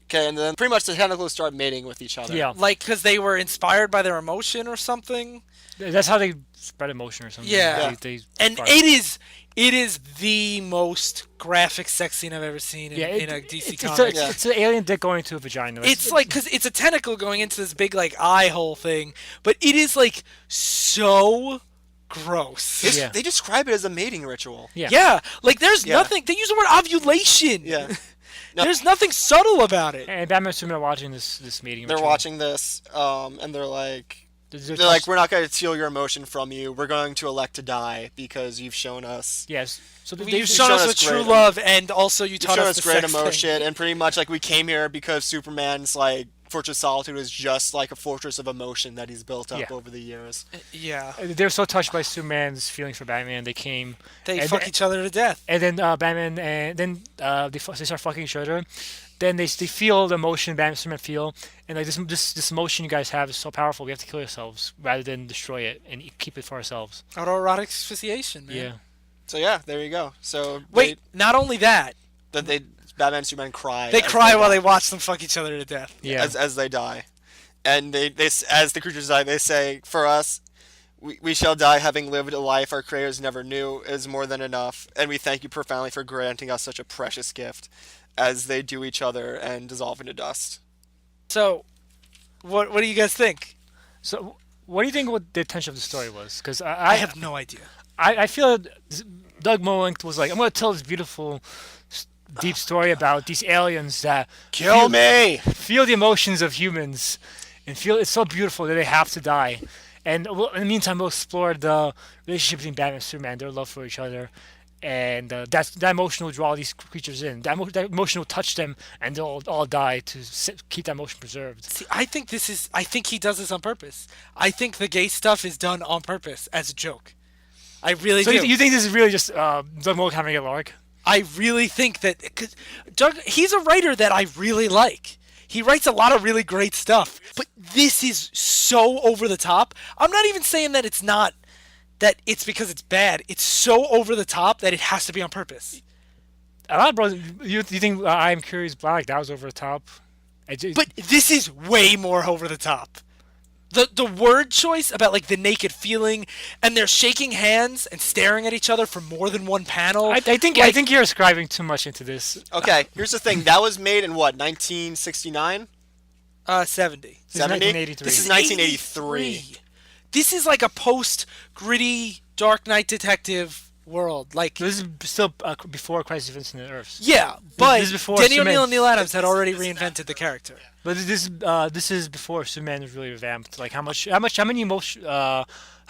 Okay, and then pretty much the tentacles start mating with each other. Yeah. Like, because they were inspired by their emotion or something. That's how they spread emotion or something. Yeah. They And fart. it is the most graphic sex scene I've ever seen in a DC comic. It's an alien dick going into a vagina. It's like, because it's a tentacle going into this big, eye hole thing, but it is, so gross. Yeah. They describe it as a mating ritual. Yeah. Yeah, there's Yeah. nothing, they use the word ovulation. Yeah. No. There's nothing subtle about it. And Batman and Superman are watching this meeting. They're ritual. watching this, and they're like, They're we're not going to steal your emotion from you. We're going to elect to die because you've shown us. Yes. So You've shown us with true great- love, and also you You've taught shown us us the great sex emotion, thing. and pretty much we came here because Superman's Fortress Solitude is just like a fortress of emotion that he's built up Yeah. over the years. Yeah. They were so touched by Superman's feelings for Batman, they came. They and fuck each other to death. And then Batman, and then they start fucking each other. Then they feel the emotion Batman and Superman feel, and like this emotion you guys have is so powerful. We have to kill yourselves rather than destroy it and keep it for ourselves. Autoerotic asphyxiation, man. Yeah. So yeah, there you go. So Wait, not only that, they Batman and Superman cry. they as cry while die. they watch them fuck each other to death. Yeah. as they die, and they as the creatures die, they say, "For us, we shall die having lived a life our creators never knew is more than enough, and we thank you profoundly for granting us such a precious gift." As they do each other and dissolve into dust. So, what do you guys think? So, what do you think? What the intention of the story was? Because I have no idea. I feel Doug Moench was like, I'm going to tell this beautiful, deep story about these aliens that Kill me! feel the emotions of humans, and feel it's so beautiful that they have to die. And in the meantime, we'll explore the relationship between Batman and Superman, their love for each other. And that emotion will draw these creatures in. That emotion will touch them, and they'll all die to keep that emotion preserved. See, I think he does this on purpose. I think the gay stuff is done on purpose as a joke. I really So do. you think this is really just Doug Moench having a lark? I really think that, cause Doug, he's a writer that I really like. He writes a lot of really great stuff, but this is so over the top. I'm not even saying that it's because it's bad. It's so over the top that it has to be on purpose. A lot of brothers. You think I'm Curious Black? That was over the top. But this is way more over the top. The word choice about like the naked feeling, and they're shaking hands and staring at each other for more than one panel. I think you're ascribing too much into this. Okay, here's the thing. That was made in what, 1969? 70. 70? 1983. This is 1983. This is like a post-gritty Dark Knight detective world. Like, This is still before Crisis of Infinite Earths. yeah, but this is before Denny Superman- O'Neill and Neil Adams had already reinvented the character. But this is before Superman was really revamped. Like how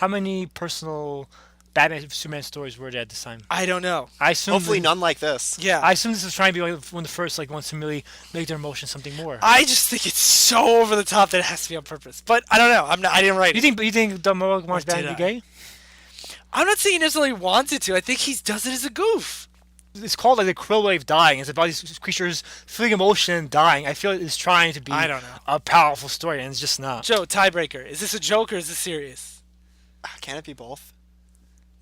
many personal Batman Superman stories were there at this time? I don't know. I assume Hopefully none like this. Yeah, I assume this is trying to be like one of the first ones to really make their emotion something more. I just think it's so over the top that it has to be on purpose. But I don't know. I didn't write it. You think Doug Moench wants Or did Batman to be I? gay? I'm not saying he necessarily wanted to. I think he does it as a goof. It's called like the Kryll wave dying. It's about these creatures feeling emotion and dying. I feel it's trying to be I don't know. a powerful story, and it's just not. Joe, tiebreaker. Is this a joke or is this serious? Can it be both?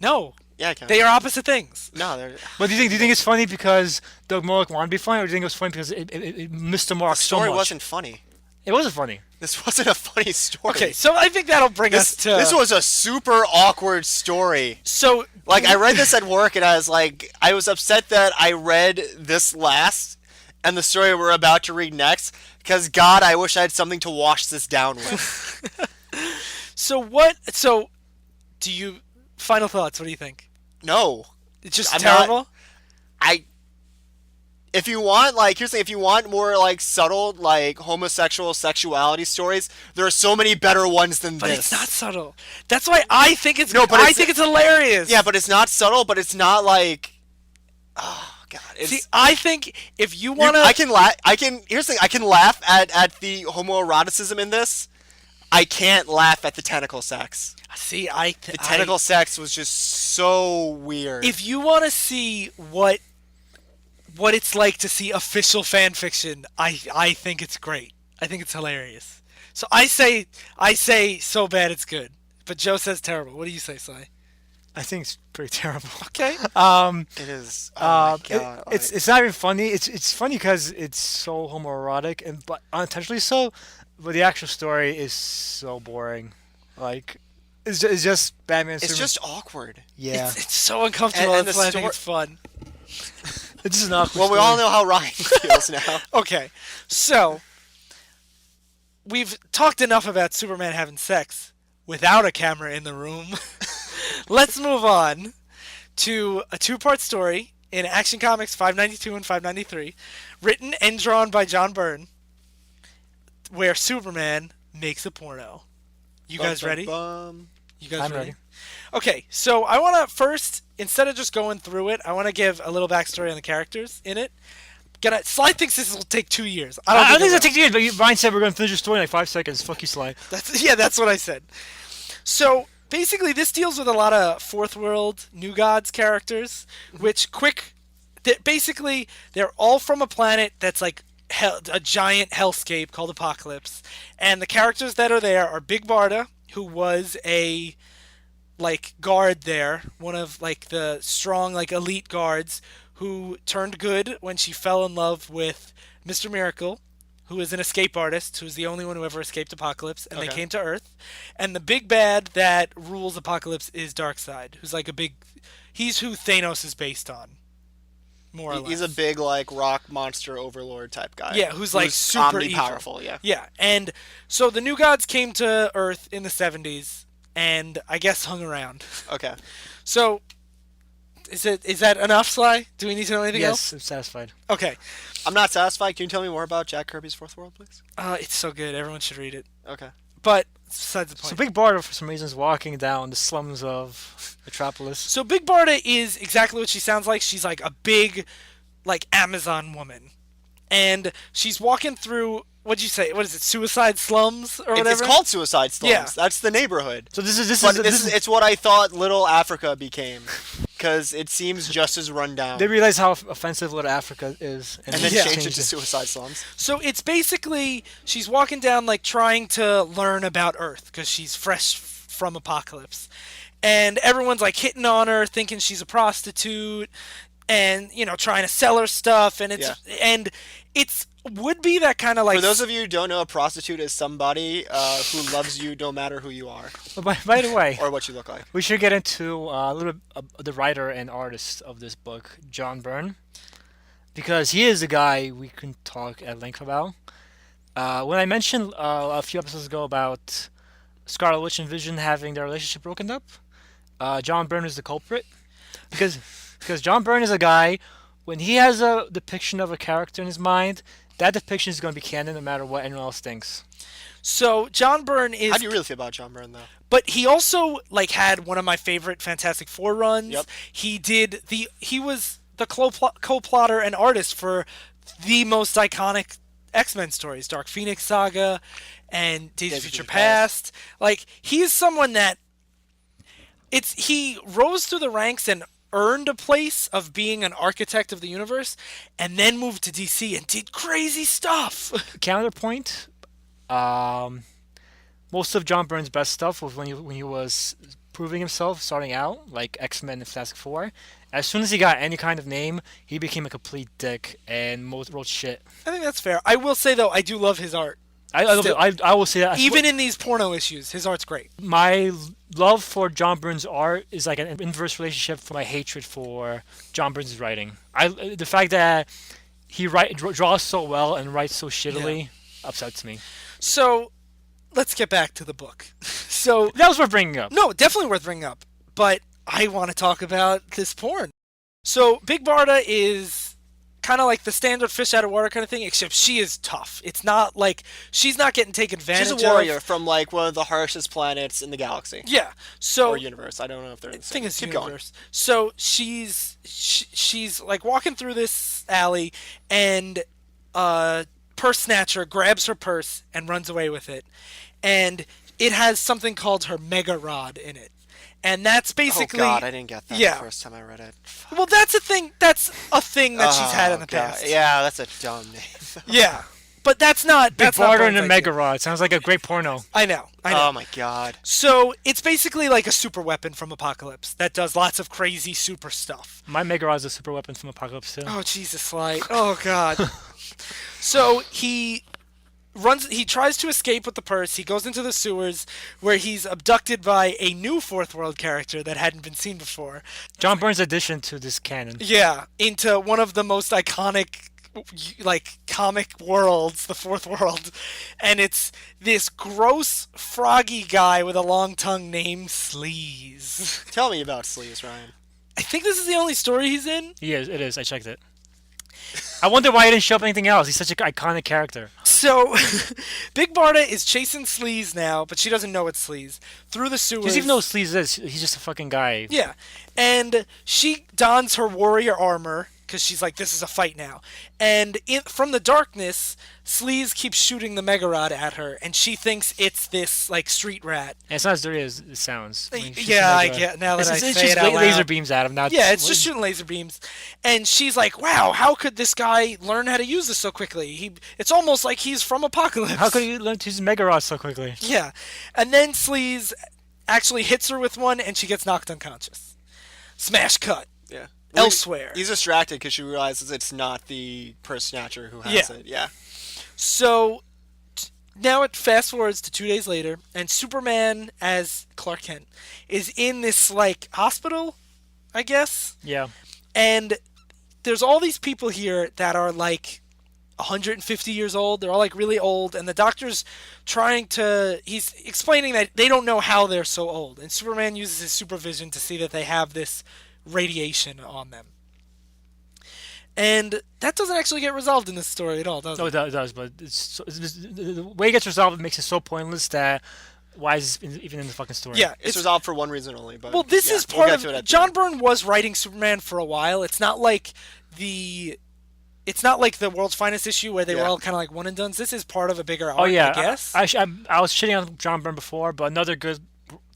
No. Yeah, it can. They are opposite things. No, they're... But do you think it's funny because Doug Moench wanted to be funny, or do you think it was funny because it missed the mark The so story much? wasn't funny. It wasn't funny. This wasn't a funny story. Okay, so I think that'll bring us to... This was a super awkward story. So... Like, I read this at work, and I was upset that I read this last, and the story we're about to read next, because, God, I wish I had something to wash this down with. So, do you... Final thoughts, what do you think? No. It's just I'm terrible? If you want, here's the thing, if you want more, subtle, homosexual sexuality stories, there are so many better ones than But this. it's not subtle. That's why I think it's... No, but I think it's hilarious. Yeah, but it's not subtle, but it's not oh, God. It's... See, I think if you want to... Here's the thing, I can laugh at the homoeroticism in this. I can't laugh at the tentacle sex. See, The tentacle sex was just so weird. If you want to see what it's like to see official fan fiction, I think it's great. I think it's hilarious. So I say so bad it's good. But Joe says terrible. What do you say, Sly? I think it's pretty terrible. Okay. It is. Oh my God. It's not even funny. It's funny because it's so homoerotic but unintentionally so. But the actual story is so boring. It's just Batman. It's Superman. just awkward. Yeah. It's so uncomfortable. And That's the why I think it's fun. It's just an awkward Well, we story. all know how Ryan feels now. Okay, so we've talked enough about Superman having sex without a camera in the room. Let's move on to a two-part story in Action Comics 592 and 593, written and drawn by John Byrne, where Superman makes a porno. You guys ready? You guys I'm ready? ready. Okay, so I want to first, instead of just going through it, I want to give a little backstory on the characters in it. Sly thinks this will take 2 years. I don't think it it'll take 2 years, but Ryan said we're going to finish your story in like 5 seconds. Fuck you, Sly. That's what I said. So basically, this deals with a lot of Fourth World New Gods characters, basically they're all from a planet that's like a giant hellscape called Apocalypse, and the characters that are there are Big Barda, who was a like guard there, one of like the strong like elite guards who turned good when she fell in love with Mr. Miracle, who is an escape artist, who's the only one who ever escaped Apocalypse, and they came to Earth. And the big bad that rules Apocalypse is Darkseid, who's like he's who Thanos is based on, more or less. He's a big, like, rock monster overlord type guy. Yeah, who's like super powerful, yeah. Yeah, and so the New Gods came to Earth in the 70s, and I guess hung around. Okay. So, is that enough, Sly? Do we need to know anything else? Yes, I'm satisfied. Okay. I'm not satisfied. Can you tell me more about Jack Kirby's Fourth World, please? It's so good. Everyone should read it. Okay. But besides the point. So Big Barda, for some reason, is walking down the slums of Metropolis. So Big Barda is exactly what she sounds like. She's like a big, like, Amazon woman. And she's walking through, what'd you say? What is it, Suicide Slums or whatever? It's called Suicide Slums. Yeah. That's the neighborhood. So this is It's what I thought Little Africa became. Because it seems just as run down. They realize how offensive Little Africa is. And then change it to Suicide Slums. So it's basically, she's walking down, like, trying to learn about Earth, because she's fresh from Apocalypse. And everyone's, like, hitting on her, thinking she's a prostitute, and, you know, trying to sell her stuff, and it's would be that kind of, like... For those of you who don't know, a prostitute is somebody who loves you no matter who you are. Well, by the way... or what you look like. We should get into a little bit of the writer and artist of this book, John Byrne. Because he is the guy we can talk at length about. When I mentioned a few episodes ago about Scarlet Witch and Vision having their relationship broken up, John Byrne is the culprit. Because John Byrne is a guy, when he has a depiction of a character in his mind, that depiction is going to be canon no matter what anyone else thinks. So John Byrne is... How do you really feel about John Byrne, though? But he also, like, had one of my favorite Fantastic Four runs. Yep. He was the co-plotter and artist for the most iconic X-Men stories, Dark Phoenix Saga and Days of Future Past. Like, he is someone that he rose through the ranks and earned a place of being an architect of the universe, and then moved to DC and did crazy stuff. Counterpoint, most of John Byrne's best stuff was when he was proving himself, starting out, like X-Men and Fantastic Four. As soon as he got any kind of name, he became a complete dick and wrote shit. I think that's fair. I will say, though, I do love his art. I will say that. Even in these porno issues, his art's great. My love for John Byrne's art is like an inverse relationship for my hatred for John Byrne's writing. The fact that he draws so well and writes so shittily upsets me. So, let's get back to the book. So that was worth bringing up. No, definitely worth bringing up. But I want to talk about this porn. So Big Barda is kind of like the standard fish out of water kind of thing, except she is tough. It's not like she's not getting taken advantage of. She's a warrior from like one of the harshest planets in the galaxy. Yeah. So or universe. I don't know if they're in the same. I think it's Keep universe. Going. So she's like walking through this alley, and purse snatcher grabs her purse and runs away with it, and it has something called her mega rod in it. And that's basically... Oh, God, I didn't get that the first time I read it. Well, that's a thing that she's had in the past. Yeah, that's a dumb name. Yeah. But that's not... Big Barda and a Mega Rod. Sounds like a great porno. I know. Oh, my God. So, it's basically like a super weapon from Apocalypse that does lots of crazy super stuff. My Mega Rod is a super weapon from Apocalypse, too. Oh, Jesus, Sly. Oh, God. So, he tries to escape with the purse. He goes into the sewers where he's abducted by a new Fourth World character that hadn't been seen before. John Byrne's addition to this canon. Yeah, into one of the most iconic, like, comic worlds, the Fourth World. And it's this gross, froggy guy with a long tongue named Sleaze. Tell me about Sleaze, Ryan. I think this is the only story he's in. It is. I checked it. I wonder why he didn't show up anything else. He's such an iconic character. So, Big Barda is chasing Sleaze now, but she doesn't know it's Sleaze. Through the sewers. She doesn't even know what Sleaze is. He's just a fucking guy. Yeah. And she dons her warrior armor because she's like, this is a fight now. And from the darkness, Sleaze keeps shooting the Mega Rod at her, and she thinks it's this like street rat. And it's not as dirty as it sounds. Yeah, I get now that I it's say just it out laser loud. beams at him. Not Yeah, it's just shooting laser beams. And she's like, wow, how could this guy learn how to use this so quickly? It's almost like he's from Apocalypse. How could he learn to use Mega Rod so quickly? Yeah. And then Sleaze actually hits her with one, and she gets knocked unconscious. Smash cut. Yeah. Elsewhere. He's distracted because she realizes it's not the purse snatcher who has it. Yeah. So now it fast forwards to 2 days later, and Superman as Clark Kent is in this like hospital, I guess. Yeah. And there's all these people here that are like 150 years old. They're all like really old, and the doctor's he's explaining that they don't know how they're so old. And Superman uses his supervision to see that they have this radiation on them. And that doesn't actually get resolved in this story at all, does it? No, it does, but the way it gets resolved makes it so pointless that why is this even in the fucking story? Yeah, It's resolved for one reason only. But well, this is part of John Byrne. Byrne was writing Superman for a while. It's not like the World's Finest issue where they were all kind of like one and dones. This is part of a bigger arc, Oh yeah, I guess. I was shitting on John Byrne before, but another good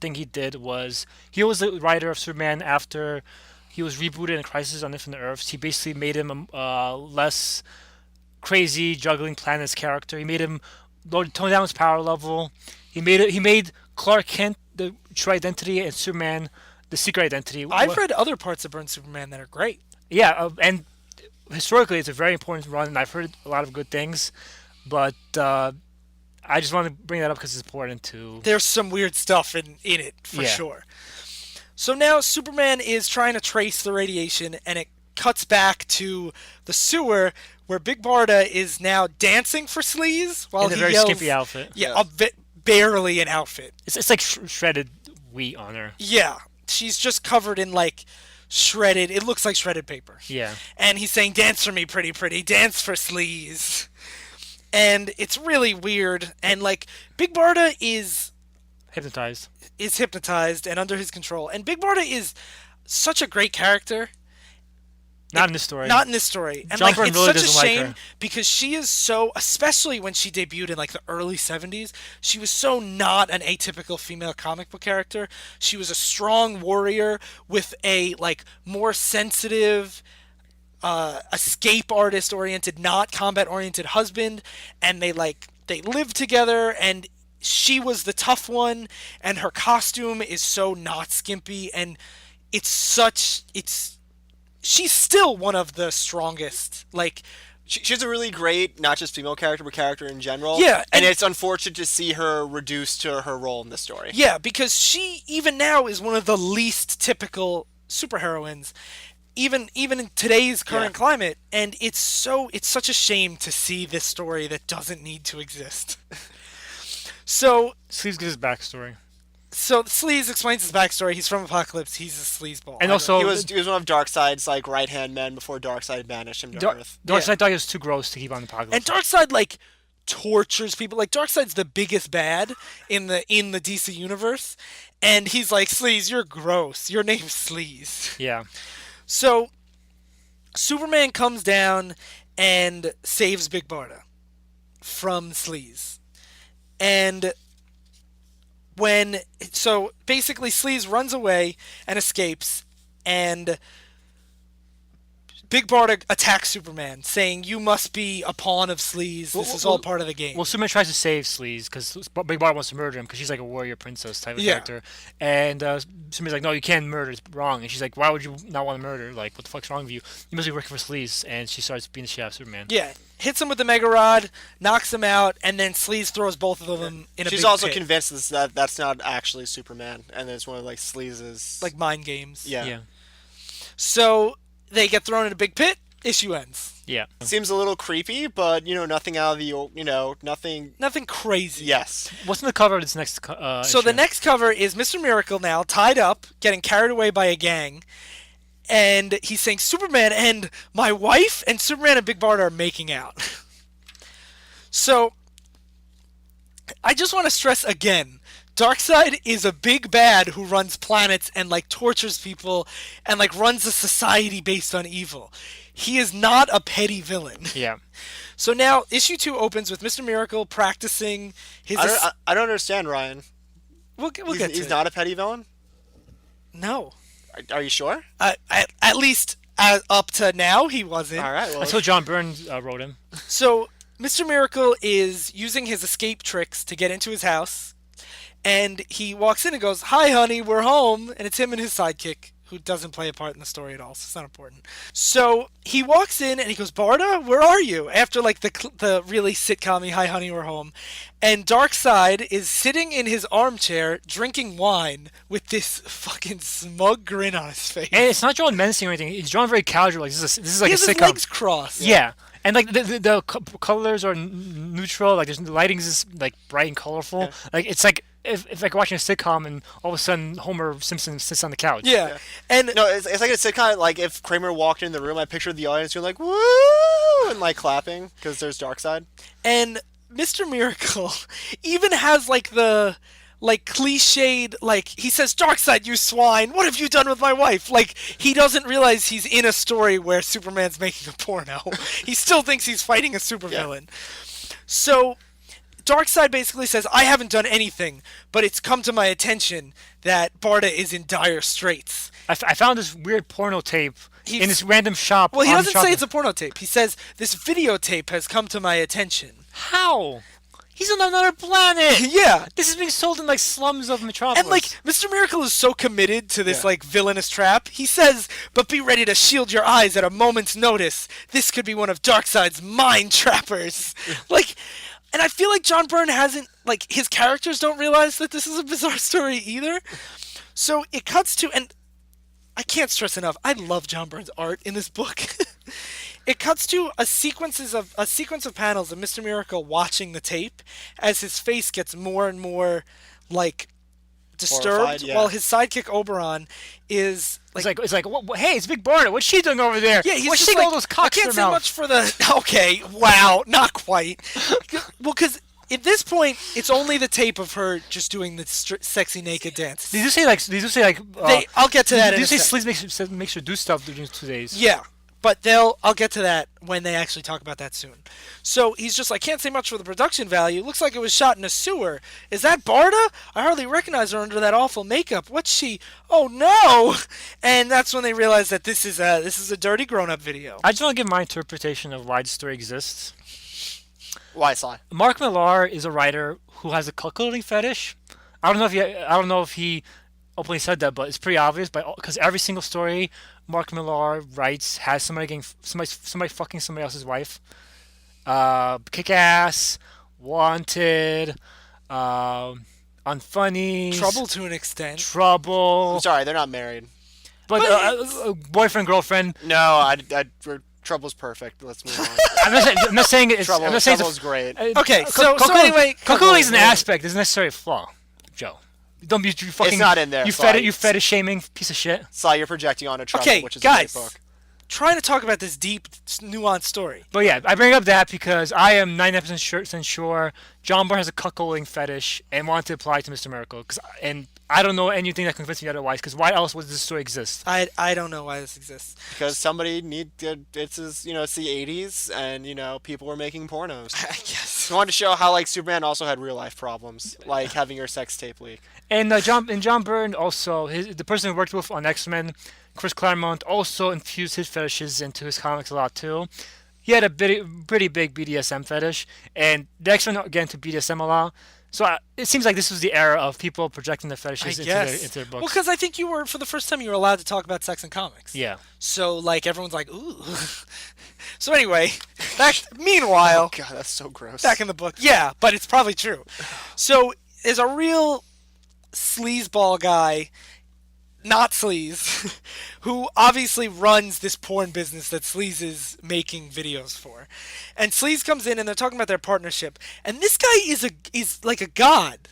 thing he did was he was the writer of Superman after he was rebooted in Crisis on Infinite Earths. He basically made him a less crazy juggling planets character. He made him tone down his power level. He made Clark Kent the true identity and Superman the secret identity. I've read other parts of Byrne Superman that are great. Yeah, and historically it's a very important run, and I've heard a lot of good things, but I just want to bring that up because it's important to... There's some weird stuff in it, for sure. So now Superman is trying to trace the radiation, and it cuts back to the sewer where Big Barda is now dancing for Sleaze while in a he very yells, skimpy outfit. Yeah, barely an outfit. It's like shredded wheat on her. Yeah, she's just covered in like shredded. It looks like shredded paper. Yeah. And he's saying, "Dance for me, pretty, pretty, dance for Sleaze," and it's really weird. And like Big Barda is hypnotized and under his control. And Big Barda is such a great character. Not in this story. Not in this story. And John like Byrne it's really such a doesn't like shame her. because she is so, especially when she debuted in like the early 70s, she was so not an atypical female comic book character. She was a strong warrior with a like more sensitive escape artist oriented, not combat oriented husband, and they lived together, and she was the tough one, and her costume is so not skimpy, and she's still one of the strongest. Like, she's a really great, not just female character, but character in general. Yeah, and it's unfortunate to see her reduced to her role in this story. Yeah, because she even now is one of the least typical superheroines, even in today's current climate. And it's such a shame to see this story that doesn't need to exist. So Sleaze gives his backstory. So Sleaze explains his backstory. He's from Apocalypse. He's a sleazeball. And also, he was one of Darkseid's like right-hand men before Darkseid banished him to Earth. Darkseid thought he was too gross to keep on Apocalypse. And Darkseid like tortures people. Like Darkseid's the biggest bad in the DC universe, and he's like, Sleaze, you're gross. Your name's Sleaze. Yeah. So Superman comes down and saves Big Barda from Sleaze, and basically Sleaze runs away and escapes, and Big Barda attacks Superman, saying, "You must be a pawn of Sleaze. This is all part of the game." Well, Superman tries to save Sleaze because Big Barda wants to murder him because she's like a warrior princess type of character. And Superman's like, "No, you can't murder. It's wrong." And she's like, "Why would you not want to murder? Like, what the fuck's wrong with you? You must be working for Sleaze." And she starts beating the shit out of Superman. Yeah, hits him with the Mega Rod, knocks him out, and then Sleaze throws both of them in a big She's also pit. convinced that that's not actually Superman, and it's one of like Sleaze's like mind games. Yeah. So they get thrown in a big pit. Issue ends. Yeah. Seems a little creepy, but nothing out of the nothing crazy. Yes. What's in the cover of this next So issue? the next cover is Mr. Miracle now tied up, getting carried away by a gang, and he's saying Superman and my wife, and Superman and Big Barda are making out. So I just want to stress again Darkseid is a big bad who runs planets and like tortures people and like runs a society based on evil. He is not a petty villain. Yeah. So now issue 2 opens with Mr. Miracle practicing his. I don't understand, Ryan. We'll get to He's it. not a petty villain? No. Are you sure? At least up to now, he wasn't. All right. Well, Until John Byrne wrote him. So Mr. Miracle is using his escape tricks to get into his house, and he walks in and goes, "Hi, honey, we're home," and it's him and his sidekick, who doesn't play a part in the story at all, so it's not important. So he walks in and he goes, "Barda, where are you?" After like the really sitcom-y, "Hi, honey, we're home," and Darkseid is sitting in his armchair drinking wine with this fucking smug grin on his face. And it's not drawn menacing or anything. It's drawn very casual. Like this is like He a has his sitcom. legs crossed. Yeah. And like the colors are neutral. Like the lighting is like bright and colorful. Yeah. Like it's like if like watching a sitcom and all of a sudden Homer Simpson sits on the couch. Yeah. And no, it's like a sitcom. Like if Kramer walked in the room, I pictured the audience doing like "woo" and like clapping because there's Darkseid. And Mr. Miracle even has like the cliched, like he says, "Darkseid, you swine, what have you done with my wife?" Like he doesn't realize he's in a story where Superman's making a porno. He still thinks he's fighting a supervillain. So Darkseid basically says, "I haven't done anything, but it's come to my attention that Barda is in dire straits." I found this weird porno tape in this random shop. Well, he on doesn't say shopping. it's a porno tape. He says, "This videotape has come to my attention." How? He's on another planet. Yeah. This is being sold in like slums of Metropolis. And like Mr. Miracle is so committed to this like villainous trap. He says, "But be ready to shield your eyes at a moment's notice. This could be one of Darkseid's mind trappers." Like, and I feel like John Byrne hasn't, like, his characters don't realize that this is a bizarre story either. So it cuts to, and I can't stress enough, I love John Byrne's art in this book. It cuts to a sequence of panels of Mr. Miracle watching the tape as his face gets more and more like disturbed, Horrified, yeah. while his sidekick Oberon is like, it's like hey, it's Big Barda. What's she doing over there? yeah, he's What's just she like, all those I cocks in can't her say mouth? much for the. Okay, wow, not quite. Well, because at this point, it's only the tape of her just doing the sexy naked dance. Did you say like? I'll get to that. Did in you a say sec. Sleaze makes her do stuff during 2 days? Yeah, but I'll get to that when they actually talk about that soon. So he's just like, "Can't say much for the production value. Looks like it was shot in a sewer. Is that Barda? I hardly recognize her under that awful makeup. What's she? Oh no!" And that's when they realize that this is a dirty grown-up video. I just want to give my interpretation of why the story exists. Why, Sly? Mark Millar is a writer who has a cuckolding fetish. I don't know if he openly said that, but it's pretty obvious. Because every single story Mark Millar writes has somebody fucking somebody else's wife. Kick-Ass, Wanted, Unfunny, Trouble to an extent. Trouble. I'm sorry, they're not married. But boyfriend, girlfriend. No, Trouble's perfect. Let's move on. I'm not saying it's. Trouble, I'm not saying Trouble's great. Okay, so anyway, cuckolding is an aspect. It's necessarily a flaw, Joe. Don't be you fucking. It's not in there. You fetish shaming piece of shit. Sly, you're projecting onto Trouble, Okay, which is guys. a great book. Trying to talk about this deep, nuanced story. But yeah, I bring up that because I am 99% sure John Byrne has a cuckolding fetish and wanted to apply to Mr. Miracle. And I don't know anything that convinces me otherwise. Because why else would this story exist? I don't know why this exists. Because somebody it's the 80s, and people were making pornos. I guess. I wanted to show how like Superman also had real life problems, like having your sex tape leak. And John Byrne also, the person who worked with on X-Men, Chris Claremont, also infused his fetishes into his comics a lot too. He had a pretty big BDSM fetish, and the X-Men get into BDSM a lot. So it seems like this was the era of people projecting their fetishes into their books. Well, because I think for the first time you were allowed to talk about sex in comics. Yeah. So like everyone's like, ooh. So anyway, meanwhile, Oh god, that's so gross. back in the book, yeah, but it's probably true. So there's a real sleazeball guy, not Sleaze, who obviously runs this porn business that Sleaze is making videos for. And Sleaze comes in and they're talking about their partnership. And this guy is like a god.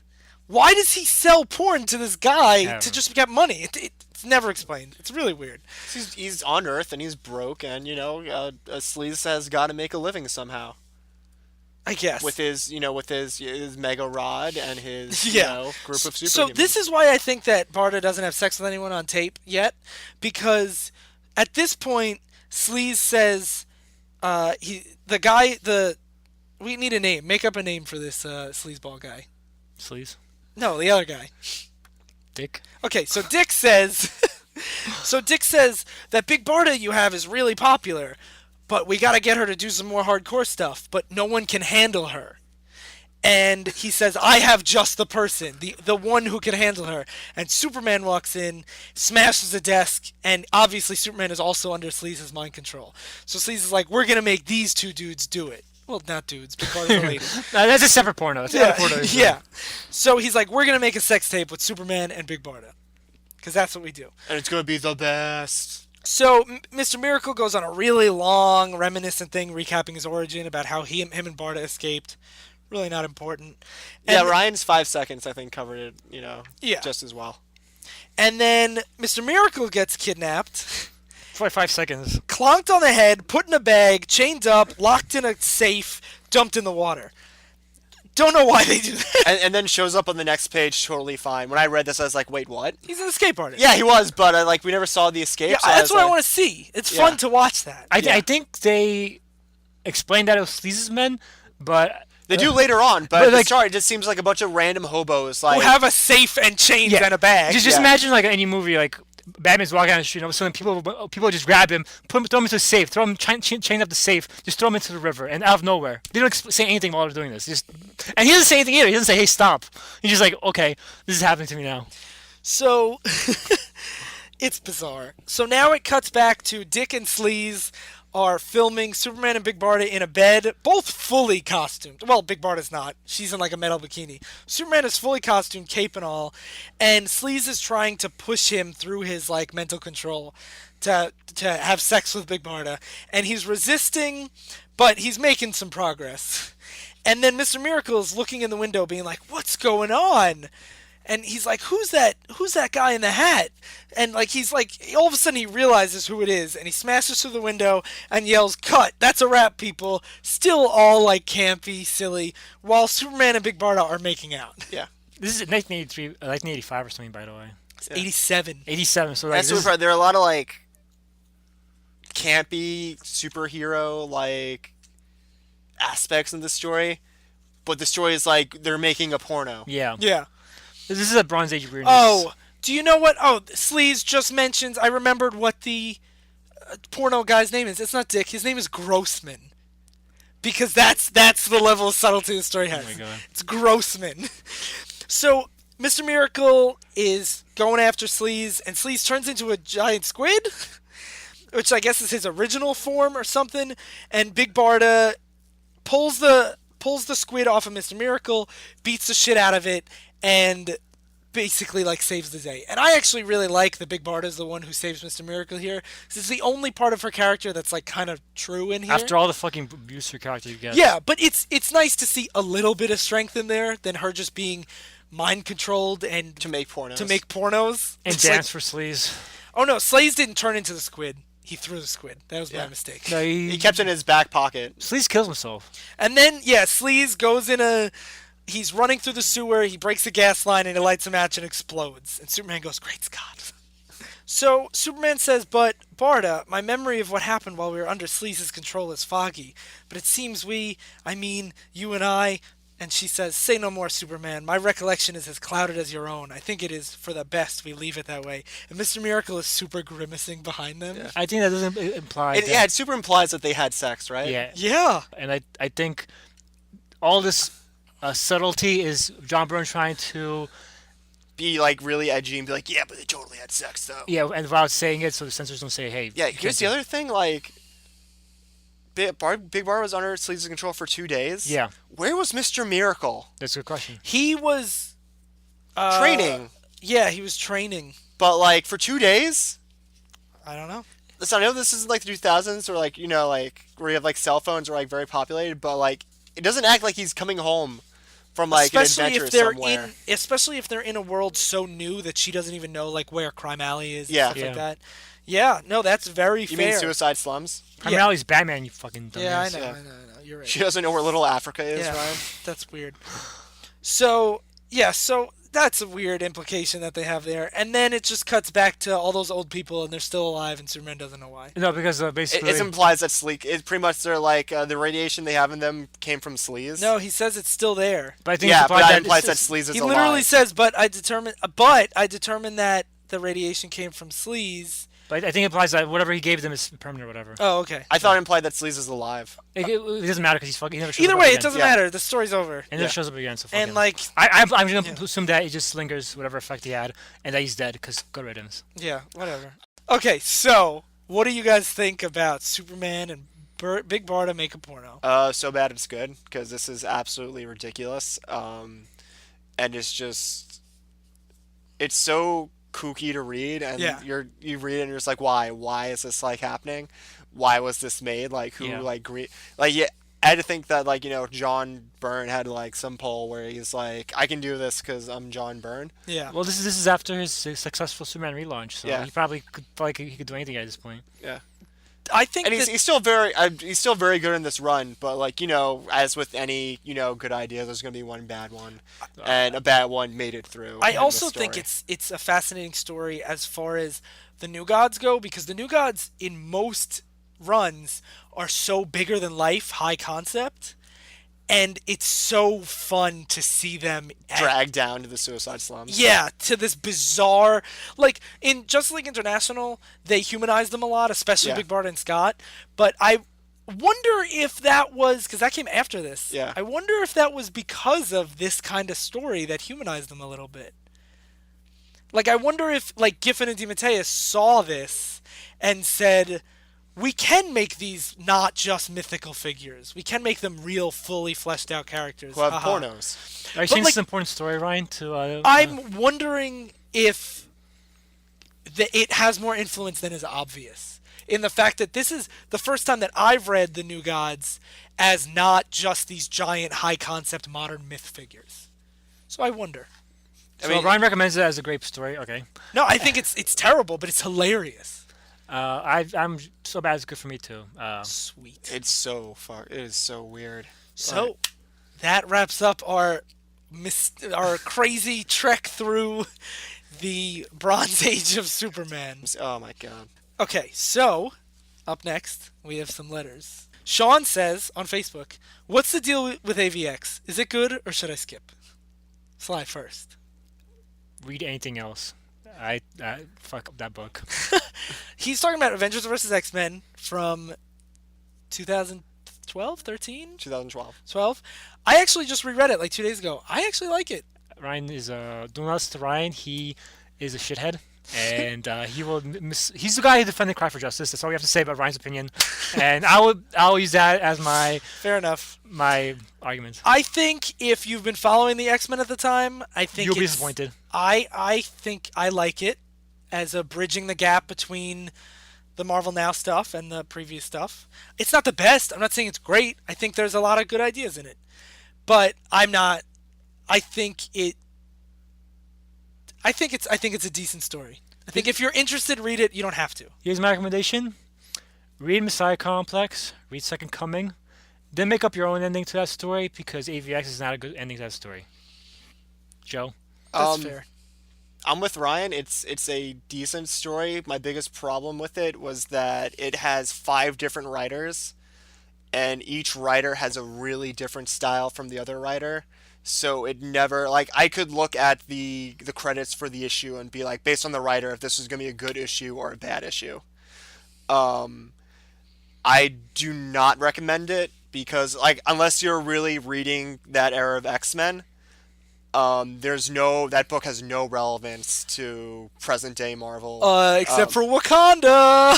Why does he sell porn to this guy to just get money? It's never explained. It's really weird. He's on Earth and he's broke, and a Sleaze has got to make a living somehow. I guess. with his mega rod and his group of superhumans. So this is why I think that Barda doesn't have sex with anyone on tape yet, because at this point, Sleaze says, we need a name. Make up a name for this sleazeball guy. Sleaze. No, the other guy. Dick. Okay, so Dick says, that Big Barda you have is really popular, but we got to get her to do some more hardcore stuff, but no one can handle her. And he says, I have just the person, the one who can handle her. And Superman walks in, smashes a desk, and obviously Superman is also under Sleaze's mind control. So Sleaze is like, we're going to make these two dudes do it. Well, not dudes, but part of the lady. No, that's a separate porno. That's another porno. Yeah. So he's like, we're going to make a sex tape with Superman and Big Barda. Because that's what we do. And it's going to be the best. So Mr. Miracle goes on a really long, reminiscent thing, recapping his origin about how him and Barda escaped. Really not important. And Ryan's 5 seconds, I think, covered it, just as well. And then Mr. Miracle gets kidnapped. 45 seconds. Clonked on the head, put in a bag, chained up, locked in a safe, dumped in the water. Don't know why they do that. And then shows up on the next page totally fine. When I read this, I was like, wait, what? He's an escape artist. Yeah, he was, but we never saw the escape. Yeah, so that's what I want to see. It's fun to watch that. I think they explained that it was Sleaze's men, but... They do later on, but at the start, it just seems like a bunch of random hobos. Who have a safe and chains and a bag. Just imagine like any movie, like Batman's walking down the street, and all of a sudden people just grab him, throw him into a safe, throw him chain up the safe, just throw him into the river, and out of nowhere, they don't say anything while they're doing this. And he doesn't say anything either. He doesn't say, "Hey, stop." He's just like, "Okay, this is happening to me now." So it's bizarre. So now it cuts back to Dick and Sleaze are filming Superman and Big Barda in a bed, both fully costumed. Well, Big Barda's not. She's in like a metal bikini. Superman is fully costumed, cape and all, and Sleaze is trying to push him through his like mental control to have sex with Big Barda, and he's resisting, but he's making some progress. And then Mr. Miracle is looking in the window being like, "What's going on?" And he's like, who's that guy in the hat? And he's like, all of a sudden he realizes who it is, and he smashes through the window and yells, "Cut! That's a wrap, people!" Still all like campy, silly, while Superman and Big Barda are making out. Yeah. This is 1983, 1985 or something, by the way. It's 87. 87, so that's super. There are a lot of campy superhero aspects in the story, but the story is they're making a porno. Yeah. Yeah. This is a Bronze Age weirdness. Oh, do you know what? Oh, Sleaze just mentions. I remembered what the porno guy's name is. It's not Dick. His name is Grossman. Because that's the level of subtlety the story has. Oh my God. It's Grossman. So Mr. Miracle is going after Sleaze, and Sleaze turns into a giant squid, which I guess is his original form or something. And Big Barda pulls the squid off of Mr. Miracle, beats the shit out of it, and basically saves the day. And I actually really like that Big Barda is the one who saves Mr. Miracle here, because it's the only part of her character that's kind of true in here. After all the fucking abuse her character you get. Yeah, but it's nice to see a little bit of strength in there than her just being mind controlled and to make pornos. And it's dance for Sleaze. Oh no, Sleaze didn't turn into the squid. He threw the squid. That was my mistake. No, he kept it in his back pocket. Sleaze kills himself. And then Sleaze goes he's running through the sewer, he breaks a gas line, and he lights a match and explodes. And Superman goes, "Great Scott." So Superman says, "But, Barda, my memory of what happened while we were under Sleaze's control is foggy. But it seems you and I..." And she says, "Say no more, Superman. My recollection is as clouded as your own. I think it is for the best we leave it that way." And Mr. Miracle is super grimacing behind them. Yeah. I think that doesn't imply it super implies that they had sex, right? Yeah. Yeah. And I think all this... subtlety is John Byrne trying to be really edgy and be like, "Yeah, but they totally had sex though." Yeah, and without saying it, so the censors don't say, "Hey." Yeah, here's the other thing: Big Barda was under Sleaze's control for 2 days. Yeah. Where was Mr. Miracle? That's a good question. He was training. Yeah, he was training. But for 2 days? I don't know. Listen, I know this isn't the 2000s or where you have cell phones are very populated, but it doesn't act like he's coming home from like an especially adventure if they're somewhere. especially if they're in a world so new that she doesn't even know like where Crime Alley is and Yeah. stuff like Yeah. that. Yeah, no, that's very You fair. mean Suicide Slums? Primarily Batman, you fucking dumbass. Yeah, I know, Yeah. I know. You're right. She doesn't know where Little Africa is, Yeah, Ryan. that's weird. So that's a weird implication that they have there, and then it just cuts back to all those old people and they're still alive, and Superman doesn't know why. No, because It, basically... it implies that sleek. It pretty much they're like the radiation they have in them came from sleaze. No, he says it's still there. but I think Yeah, it's but implied that that implies that it's- sleaze is He alive. literally says, but I determined that the radiation came from sleaze. But I think it implies that whatever he gave them is permanent or whatever. Oh, okay. I thought it implied that sleaze is alive. It doesn't matter because he's fucking. He never shows Either up way, again. it doesn't Yeah. matter. The story's over. And never Yeah. shows up again. So fuck And him. like, I'm just gonna Yeah. assume that he just lingers whatever effect he had, and that he's dead because good riddance. yeah, whatever. Okay, so what do you guys think about Superman and Big Barda make a porno? So bad it's good because this is absolutely ridiculous. And it's so kooky to read, and Yeah. you read it and you're just like, why is this like happening? Why was this made? Like who Yeah. yeah. I had to think that like John Byrne had like some poll where he's like, I can do this because I'm John Byrne. Yeah. Well, this is after his successful Superman relaunch, so Yeah. he probably could do anything at this point. Yeah. I think And that, he's still very good in this run, but like as with any good idea, there's gonna be one bad one, and a bad one made it through. I in this also think story. it's a fascinating story as far as the New Gods go, because the New Gods in most runs are so bigger than life, high concept, and it's so fun to see them dragged down to the suicide slums. Yeah, to this bizarre, like in Justice League International, they humanize them a lot, especially Yeah. Big Barda and Scott. But I wonder if that was because that came after this. Yeah. I wonder if that was because of this kind of story that humanized them a little bit. Like, I wonder if like Giffen and DeMatteis saw this and said, we can make these not just mythical figures. We can make them real, fully fleshed out characters. Who have Haha. pornos. Are you But, saying like- it's an important story, Ryan? To I'm wondering if it has more influence than is obvious. In the fact that this is the first time that I've read the New Gods as not just these giant, high concept modern myth figures. So I wonder. so Ryan recommends it as a great story. Okay. No, I think it's terrible, but it's hilarious. I'm so bad it's good for me too. Sweet. It is so weird. So that wraps up our crazy trek through the Bronze Age of Superman. Oh my god. Okay, so up next we have some letters. Sean says on Facebook, "What's the deal with AVX? Is it good or should I skip?" Sly first. Read anything else. I fuck up that book. He's talking about Avengers vs. X-Men from 2012, 13, 2012. 12. I actually just reread it like 2 days ago. I actually like it. Ryan is don't listen to Ryan. He is a shithead, and he will. He's the guy who defended Cry for Justice. That's all we have to say about Ryan's opinion, and I'll use that as my Fair enough. argument. I think if you've been following the X-Men at the time, I think You'll be it's- disappointed. I think I like it as a bridging the gap between the Marvel Now stuff and the previous stuff. It's not the best. I'm not saying it's great. I think there's a lot of good ideas in it. But I think it's a decent story. I think if you're interested, read it. You don't have to. Here's my recommendation: read Messiah Complex, read Second Coming, then make up your own ending to that story because AVX is not a good ending to that story. Joe. That's fair. I'm with Ryan. It's a decent story. My biggest problem with it was that it has 5 different writers, and each writer has a really different style from the other writer. So it never I could look at the credits for the issue and be like, based on the writer, if this was gonna be a good issue or a bad issue. I do not recommend it because unless you're really reading that era of X-Men. That book has no relevance to present day Marvel. Except for Wakanda.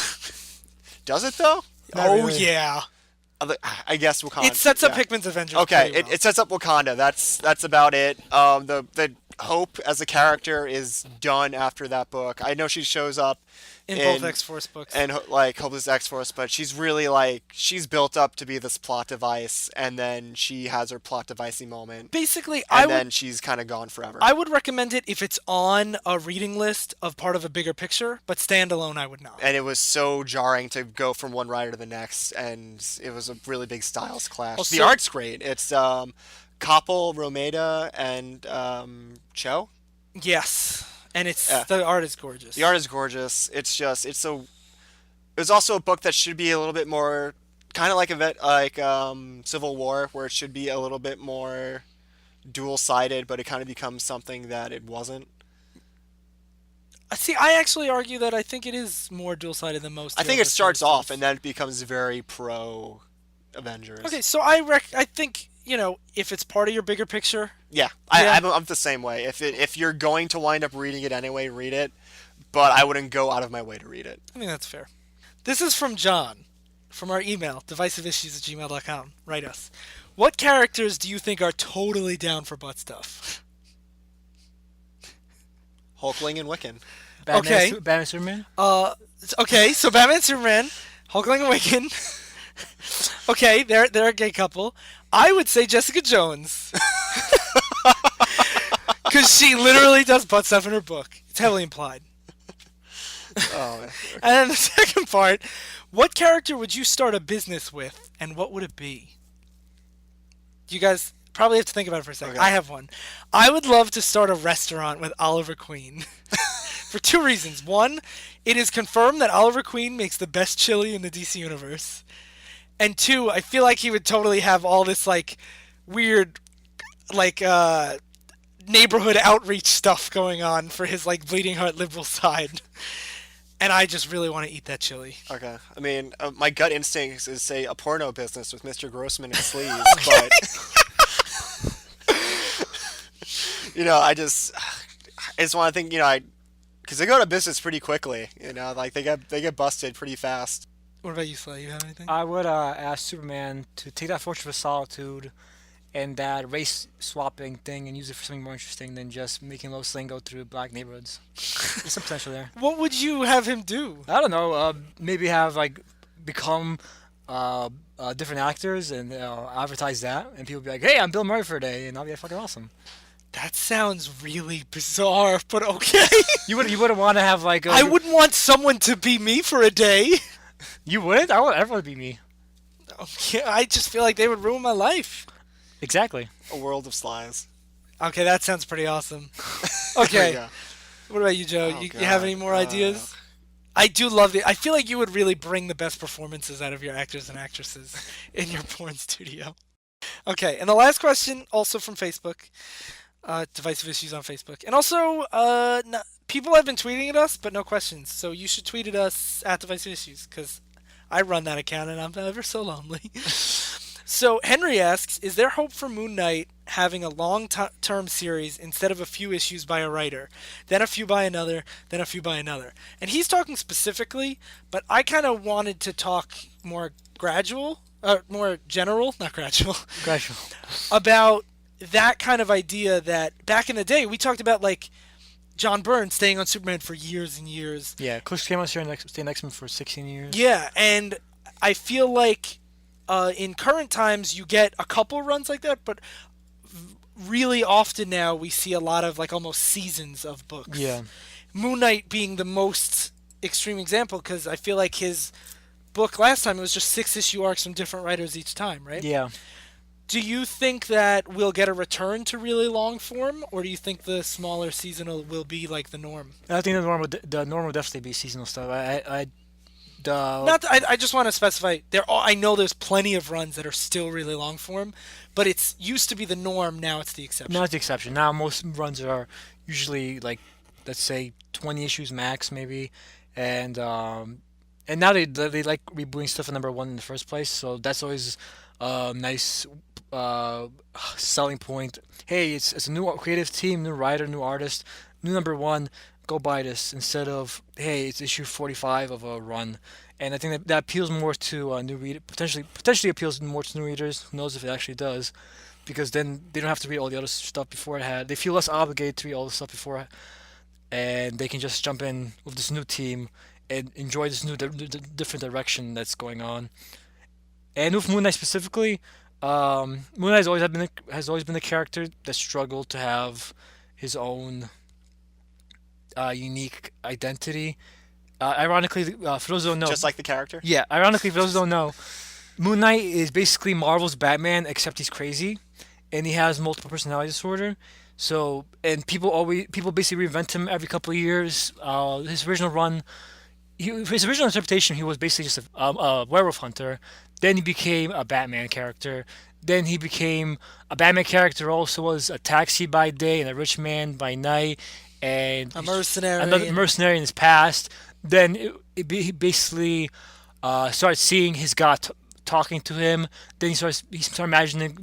Does it though? Oh really. yeah. I guess Wakanda. It sets up yeah. Hickman's Avengers. Okay, pretty well. it sets up Wakanda. That's about it. The Hope as a character is done after that book. I know she shows up In both X-Force books. and like Hopeless X-Force, but she's really like she's built up to be this plot device, and then she has her plot devicey moment, Basically, and then she's kind of gone forever. I would recommend it if it's on a reading list of part of a bigger picture, but standalone I would not. And it was so jarring to go from one writer to the next, and it was a really big styles clash. Also, the art's great. It's Koppel, Romeda, and Cho. Yes, and the art is gorgeous. The art is gorgeous. It was also a book that should be a little bit more kind of like Civil War, where it should be a little bit more dual-sided, but it kind of becomes something that it wasn't. See, I actually argue that I think it is more dual-sided than most. I think it starts off and then it becomes very pro Avengers. Okay, so I think, if it's part of your bigger picture. Yeah, I'm the same way. If you're going to wind up reading it anyway, read it. But I wouldn't go out of my way to read it. I think that's fair. This is from John, from our email, divisiveissues@gmail.com. Write us. What characters do you think are totally down for butt stuff? Hulkling and Wiccan. Batman, Superman. Okay, so Batman, Superman, Hulkling and Wiccan. Okay, they're a gay couple. I would say Jessica Jones. Because she literally does butt stuff in her book. It's heavily implied. Oh, okay. And then the second part, what character would you start a business with, and what would it be? You guys probably have to think about it for a second. Okay. I have one. I would love to start a restaurant with Oliver Queen. For two reasons. One, it is confirmed that Oliver Queen makes the best chili in the DC universe. And two, I feel like he would totally have all this, weird, neighborhood outreach stuff going on for his, Bleeding Heart liberal side. And I just really want to eat that chili. Okay. I mean, my gut instinct is say a porno business with Mr. Grossman and sleaze, but I just want to think, because they go to business pretty quickly. They get busted pretty fast. What about you, Slay? You have anything? I would ask Superman to take that Fortress of Solitude and that race swapping thing and use it for something more interesting than just making Lois Lane go through black neighborhoods. There's some potential there. What would you have him do? I don't know. Maybe have become different actors and advertise that, and people be like, "Hey, I'm Bill Murray for a day," and that'll be fucking awesome. That sounds really bizarre, but okay. You wouldn't want to have I wouldn't want someone to be me for a day. You wouldn't? I want everyone to be me. Okay, I just feel like they would ruin my life. Exactly. A world of slies. Okay, that sounds pretty awesome. There Okay, you go. what about you, Joe? Oh, You have any more ideas? I do love I feel like you would really bring the best performances out of your actors and actresses in your porn studio. Okay, and the last question, also from Facebook, Divisive Issues on Facebook. And also, people have been tweeting at us, but no questions. So you should tweet at us at Divisive Issues, because I run that account and I'm ever so lonely. So Henry asks, is there hope for Moon Knight having a long-term series instead of a few issues by a writer, then a few by another, then a few by another? And he's talking specifically, but I kind of wanted to talk more more general, not gradual, about that kind of idea that back in the day we talked about John Byrne staying on Superman for years and years. Yeah, Chris came on here and stayed next to him for 16 years. Yeah, and I feel like in current times you get a couple runs like that, but really often now we see a lot of almost seasons of books. Yeah. Moon Knight being the most extreme example, because I feel like his book last time, it was just 6-issue arcs from different writers each time, right? Yeah. Do you think that we'll get a return to really long form, or do you think the smaller seasonal will be the norm? I think the norm would definitely be seasonal stuff. I just want to specify I know there's plenty of runs that are still really long form, but it's used to be the norm. Now it's the exception. Now it's the exception. Now most runs are usually let's say 20 issues max maybe, and now they like rebooting stuff at #1 in the first place. So that's always a nice selling point. Hey, it's a new creative team, new writer, new artist, new #1. Go buy this, instead of, hey, it's issue 45 of a run. And I think that appeals more to new readers, potentially appeals more to new readers. Who knows if it actually does? because then they don't have to read all the other stuff before it had. They feel less obligated to read all the stuff before, and they can just jump in with this new team and enjoy this new different direction that's going on. And with Moon Knight specifically, Moon Knight has always been a character that struggled to have his own unique identity. Ironically, for those who don't know, Just like the character. yeah, ironically, for those who don't know, Moon Knight is basically Marvel's Batman, except he's crazy, and he has multiple personality disorder. So, and people basically reinvent him every couple of years. His original run, his original interpretation, he was basically just a werewolf hunter. Then he became a Batman character. Then he became a Batman character. Also was a taxi by day and a rich man by night, and A mercenary. another mercenary in his past. Then he basically started seeing his god talking to him. Then he started imagining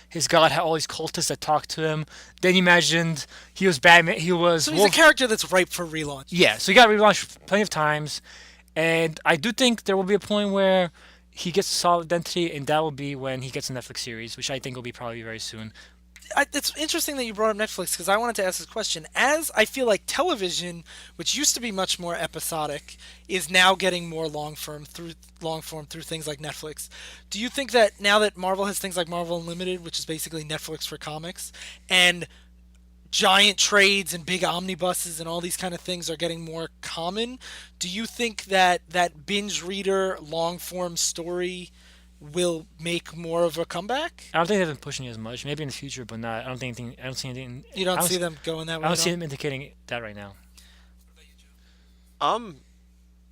his god had all these cultists that talked to him. Then he imagined he was Batman. He was So he's a character that's ripe for relaunch. yeah. So he got relaunched plenty of times, and I do think there will be a point where he gets a solid identity, and that will be when he gets a Netflix series, which I think will be probably very soon. It's interesting that you brought up Netflix because I wanted to ask this question. As I feel like television, which used to be much more episodic, is now getting more long form through things like Netflix. Do you think that now that Marvel has things like Marvel Unlimited, which is basically Netflix for comics, and giant trades and big omnibuses and all these kind of things are getting more common, do you think that that binge reader long form story will make more of a comeback? I don't think they've been pushing it as much. Maybe in the future, but not. I don't think anything. I don't see anything. You don't I see them going that way? I don't at see all? them indicating that right now.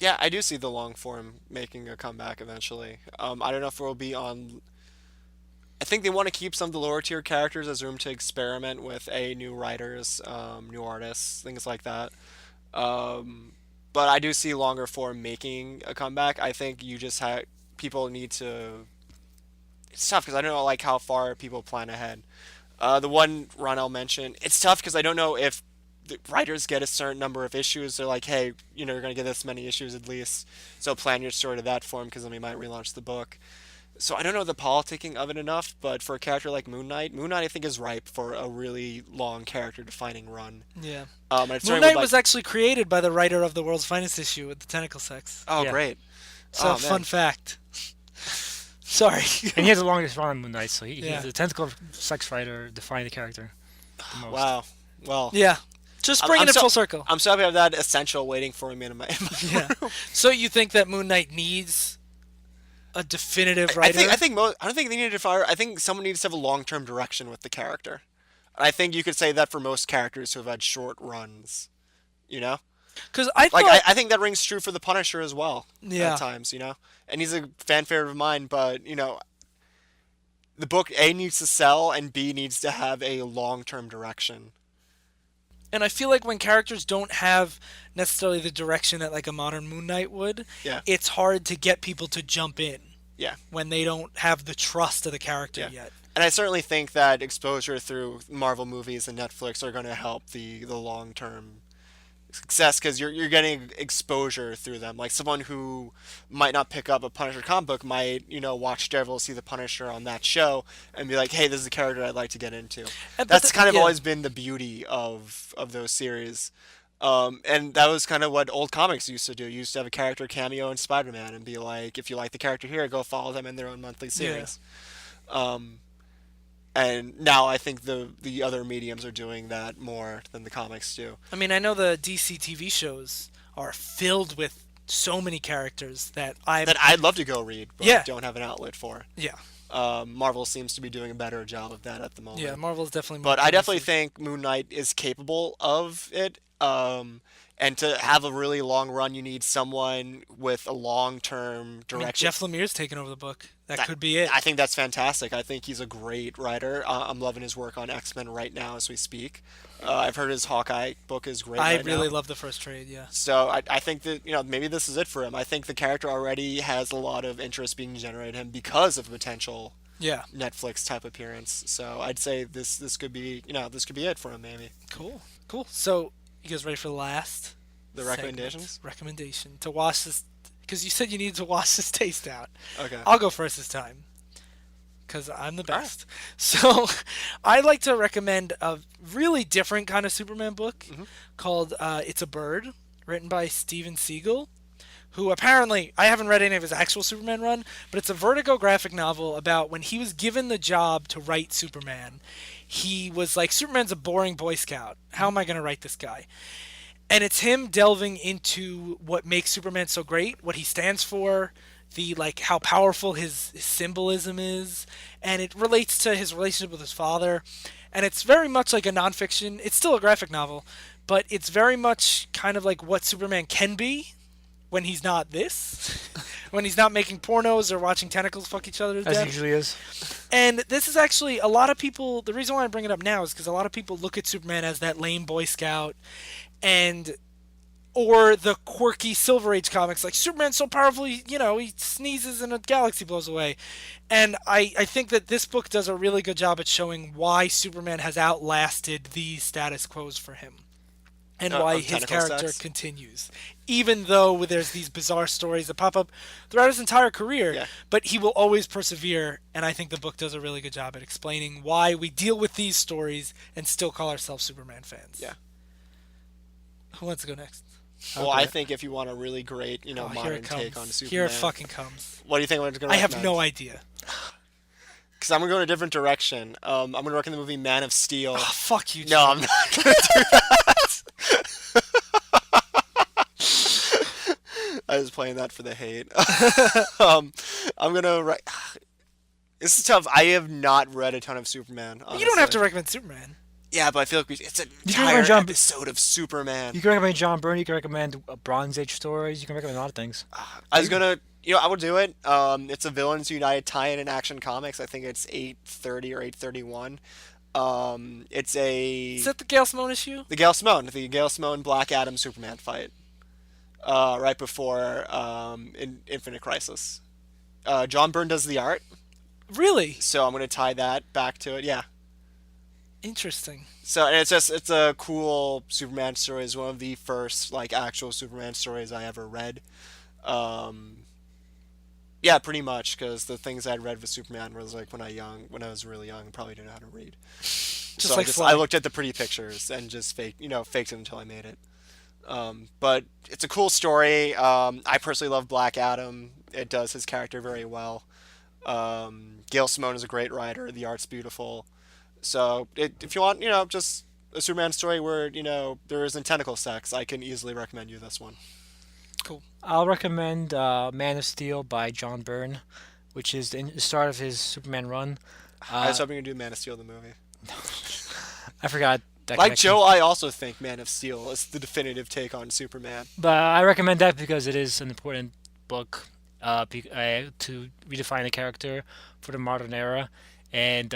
Yeah, I do see the long form making a comeback eventually. I don't know if it will be on. I think they want to keep some of the lower tier characters as room to experiment with new writers, new artists, things like that. But I do see longer form making a comeback. I think you just had people need to. It's tough because I don't know like how far people plan ahead. The one Ron I'll mention, it's tough because I don't know if the writers get a certain number of issues. They're like, hey, you're gonna get this many issues at least, so plan your story to that form because then we might relaunch the book. So I don't know the politicking of it enough, but for a character like Moon Knight I think is ripe for a really long character defining run. Yeah. And it Moon certainly Knight would was actually created by the writer of the world's finest issue with the tentacle sex. oh Yeah. great. So Oh, man. fun fact. Sorry. And he has the longest run on Moon Knight, so Yeah. he's a tentacle sex writer defining the character the most. Wow. Well, Yeah. Just bringing I'm it so- full circle. I'm so happy to have that essential waiting for me in my Yeah. So you think that Moon Knight needs a definitive writer? I don't think they need to fire. I think someone needs to have a long-term direction with the character. And I think you could say that for most characters who have had short runs. You know, Because I thought, like I think that rings true for the Punisher as well. Yeah. At times, and he's a fan favorite of mine. But the book A needs to sell, and B needs to have a long-term direction. and I feel like when characters don't have necessarily the direction that like a modern Moon Knight would, Yeah. it's hard to get people to jump in Yeah. when they don't have the trust of the character Yeah. yet. And I certainly think that exposure through Marvel movies and Netflix are going to help the long-term success because you're getting exposure through them. Like someone who might not pick up a Punisher comic book might, watch Daredevil, see the Punisher on that show, and be like, hey, this is a character I'd like to get into. But That's kind of yeah. always been the beauty of those series. And that was kind of what old comics used to do. You used to have a character cameo in Spider-Man and be like, if you like the character here, go follow them in their own monthly series. And now I think the other mediums are doing that more than the comics do. I mean, I know the DC TV shows are filled with so many characters that I'd love to go read, but Yeah. don't have an outlet for. yeah. Marvel seems to be doing a better job of that at the moment. Yeah, Marvel's definitely more But I definitely progressive. think Moon Knight is capable of it. And to have a really long run, you need someone with a long-term I mean, direction. Jeff Lemire's taking over the book. That could be it. I think that's fantastic. I think he's a great writer. I'm loving his work on X-Men right now as we speak. I've heard his Hawkeye book is great. I right really now. love the first trade, yeah. So I think that maybe this is it for him. I think the character already has a lot of interest being generated in him because of a potential Yeah. Netflix type appearance. So I'd say this could be this could be it for him maybe. Cool. So, you guys ready for the last The segment? recommendations? Recommendation to wash this, because you said you needed to wash this taste out. Okay. I'll go first this time. because I'm the All right. best. So I'd like to recommend a really different kind of Superman book called It's a Bird, written by Steven Seagal, who apparently, I haven't read any of his actual Superman run, but it's a Vertigo graphic novel about when he was given the job to write Superman. He was like, Superman's a boring Boy Scout. How am I going to write this guy? And it's him delving into what makes Superman so great, what he stands for, the like how powerful his symbolism is, and it relates to his relationship with his father. And it's very much like a nonfiction. It's still a graphic novel, but it's very much kind of like what Superman can be when he's not this, when he's not making pornos or watching tentacles fuck each other to As it death. usually is. And this is actually, a lot of people, the reason why I bring it up now is because a lot of people look at Superman as that lame Boy Scout, and or the quirky Silver Age comics, like Superman's so powerful, he sneezes and a galaxy blows away. And I think that this book does a really good job at showing why Superman has outlasted the status quos for him. And why of his tentacle character sex? continues. Even though there's these bizarre stories that pop up throughout his entire career, Yeah. but he will always persevere, and I think the book does a really good job at explaining why we deal with these stories and still call ourselves Superman fans. Yeah. Who wants to go next? Well, I think if you want a really great, Here modern it comes. take on Superman, Here it fucking comes. what do you think I'm going to I have no idea. Because I'm going to go in a different direction. I'm going to recommend the movie Man of Steel. Oh, fuck you, No, Jim. I'm not going to do that. I was playing that for the hate. I'm going to... This is tough. I have not read a ton of Superman, honestly. You don't have to recommend Superman. Yeah, but I feel like it's an can entire recommend John- episode of Superman. You can recommend John Byrne. You can recommend Bronze Age stories. You can recommend a lot of things. I was gonna, I will do it. It's a Villains United tie-in in Action Comics. I think it's 830 or 831. It's Is that the Gail Simone issue? the Gail Simone Black Adam Superman fight, right before Infinite Crisis. John Byrne does the art, Really? so I'm gonna tie that back to it. Yeah. Interesting. So and it's a cool Superman story. It's one of the first like actual Superman stories I ever read. Yeah, pretty much because the things I'd read with Superman was like when I was really young, probably didn't know how to read. Just So like I Sly. looked at the pretty pictures and just faked it until I made it. But it's a cool story. I personally love Black Adam. It does his character very well. Gail Simone is a great writer. The art's beautiful. So if you want, just a Superman story where, there isn't tentacle sex, I can easily recommend you this one. Cool. I'll recommend Man of Steel by John Byrne, which is the start of his Superman run. I was hoping to do Man of Steel the movie. I forgot that Like connection. Joe, I also think Man of Steel is the definitive take on Superman. But I recommend that because it is an important book to redefine the character for the modern era. And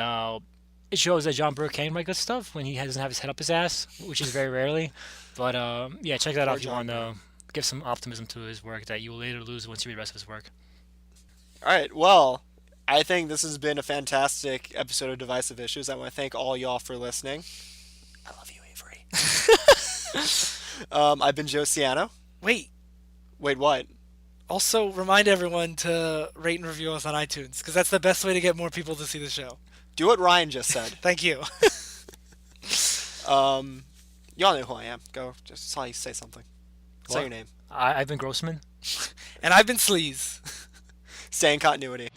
it shows that John Byrne can write good stuff when he doesn't have his head up his ass, which is very rarely. But yeah, check that out if you John want to give some optimism to his work that you will later lose once you read the rest of his work. All right, well, I think this has been a fantastic episode of Divisive Issues. I want to thank all y'all for listening. I love you, Avery. I've been Joe Ciano. Wait. Wait, what? Also, remind everyone to rate and review us on iTunes, because that's the best way to get more people to see the show. Do what Ryan just said. Thank you. Y'all know who I am. Go, just saw you say something. Say What? your name. I've been Grossman. And I've been Sleaze. Stay in continuity.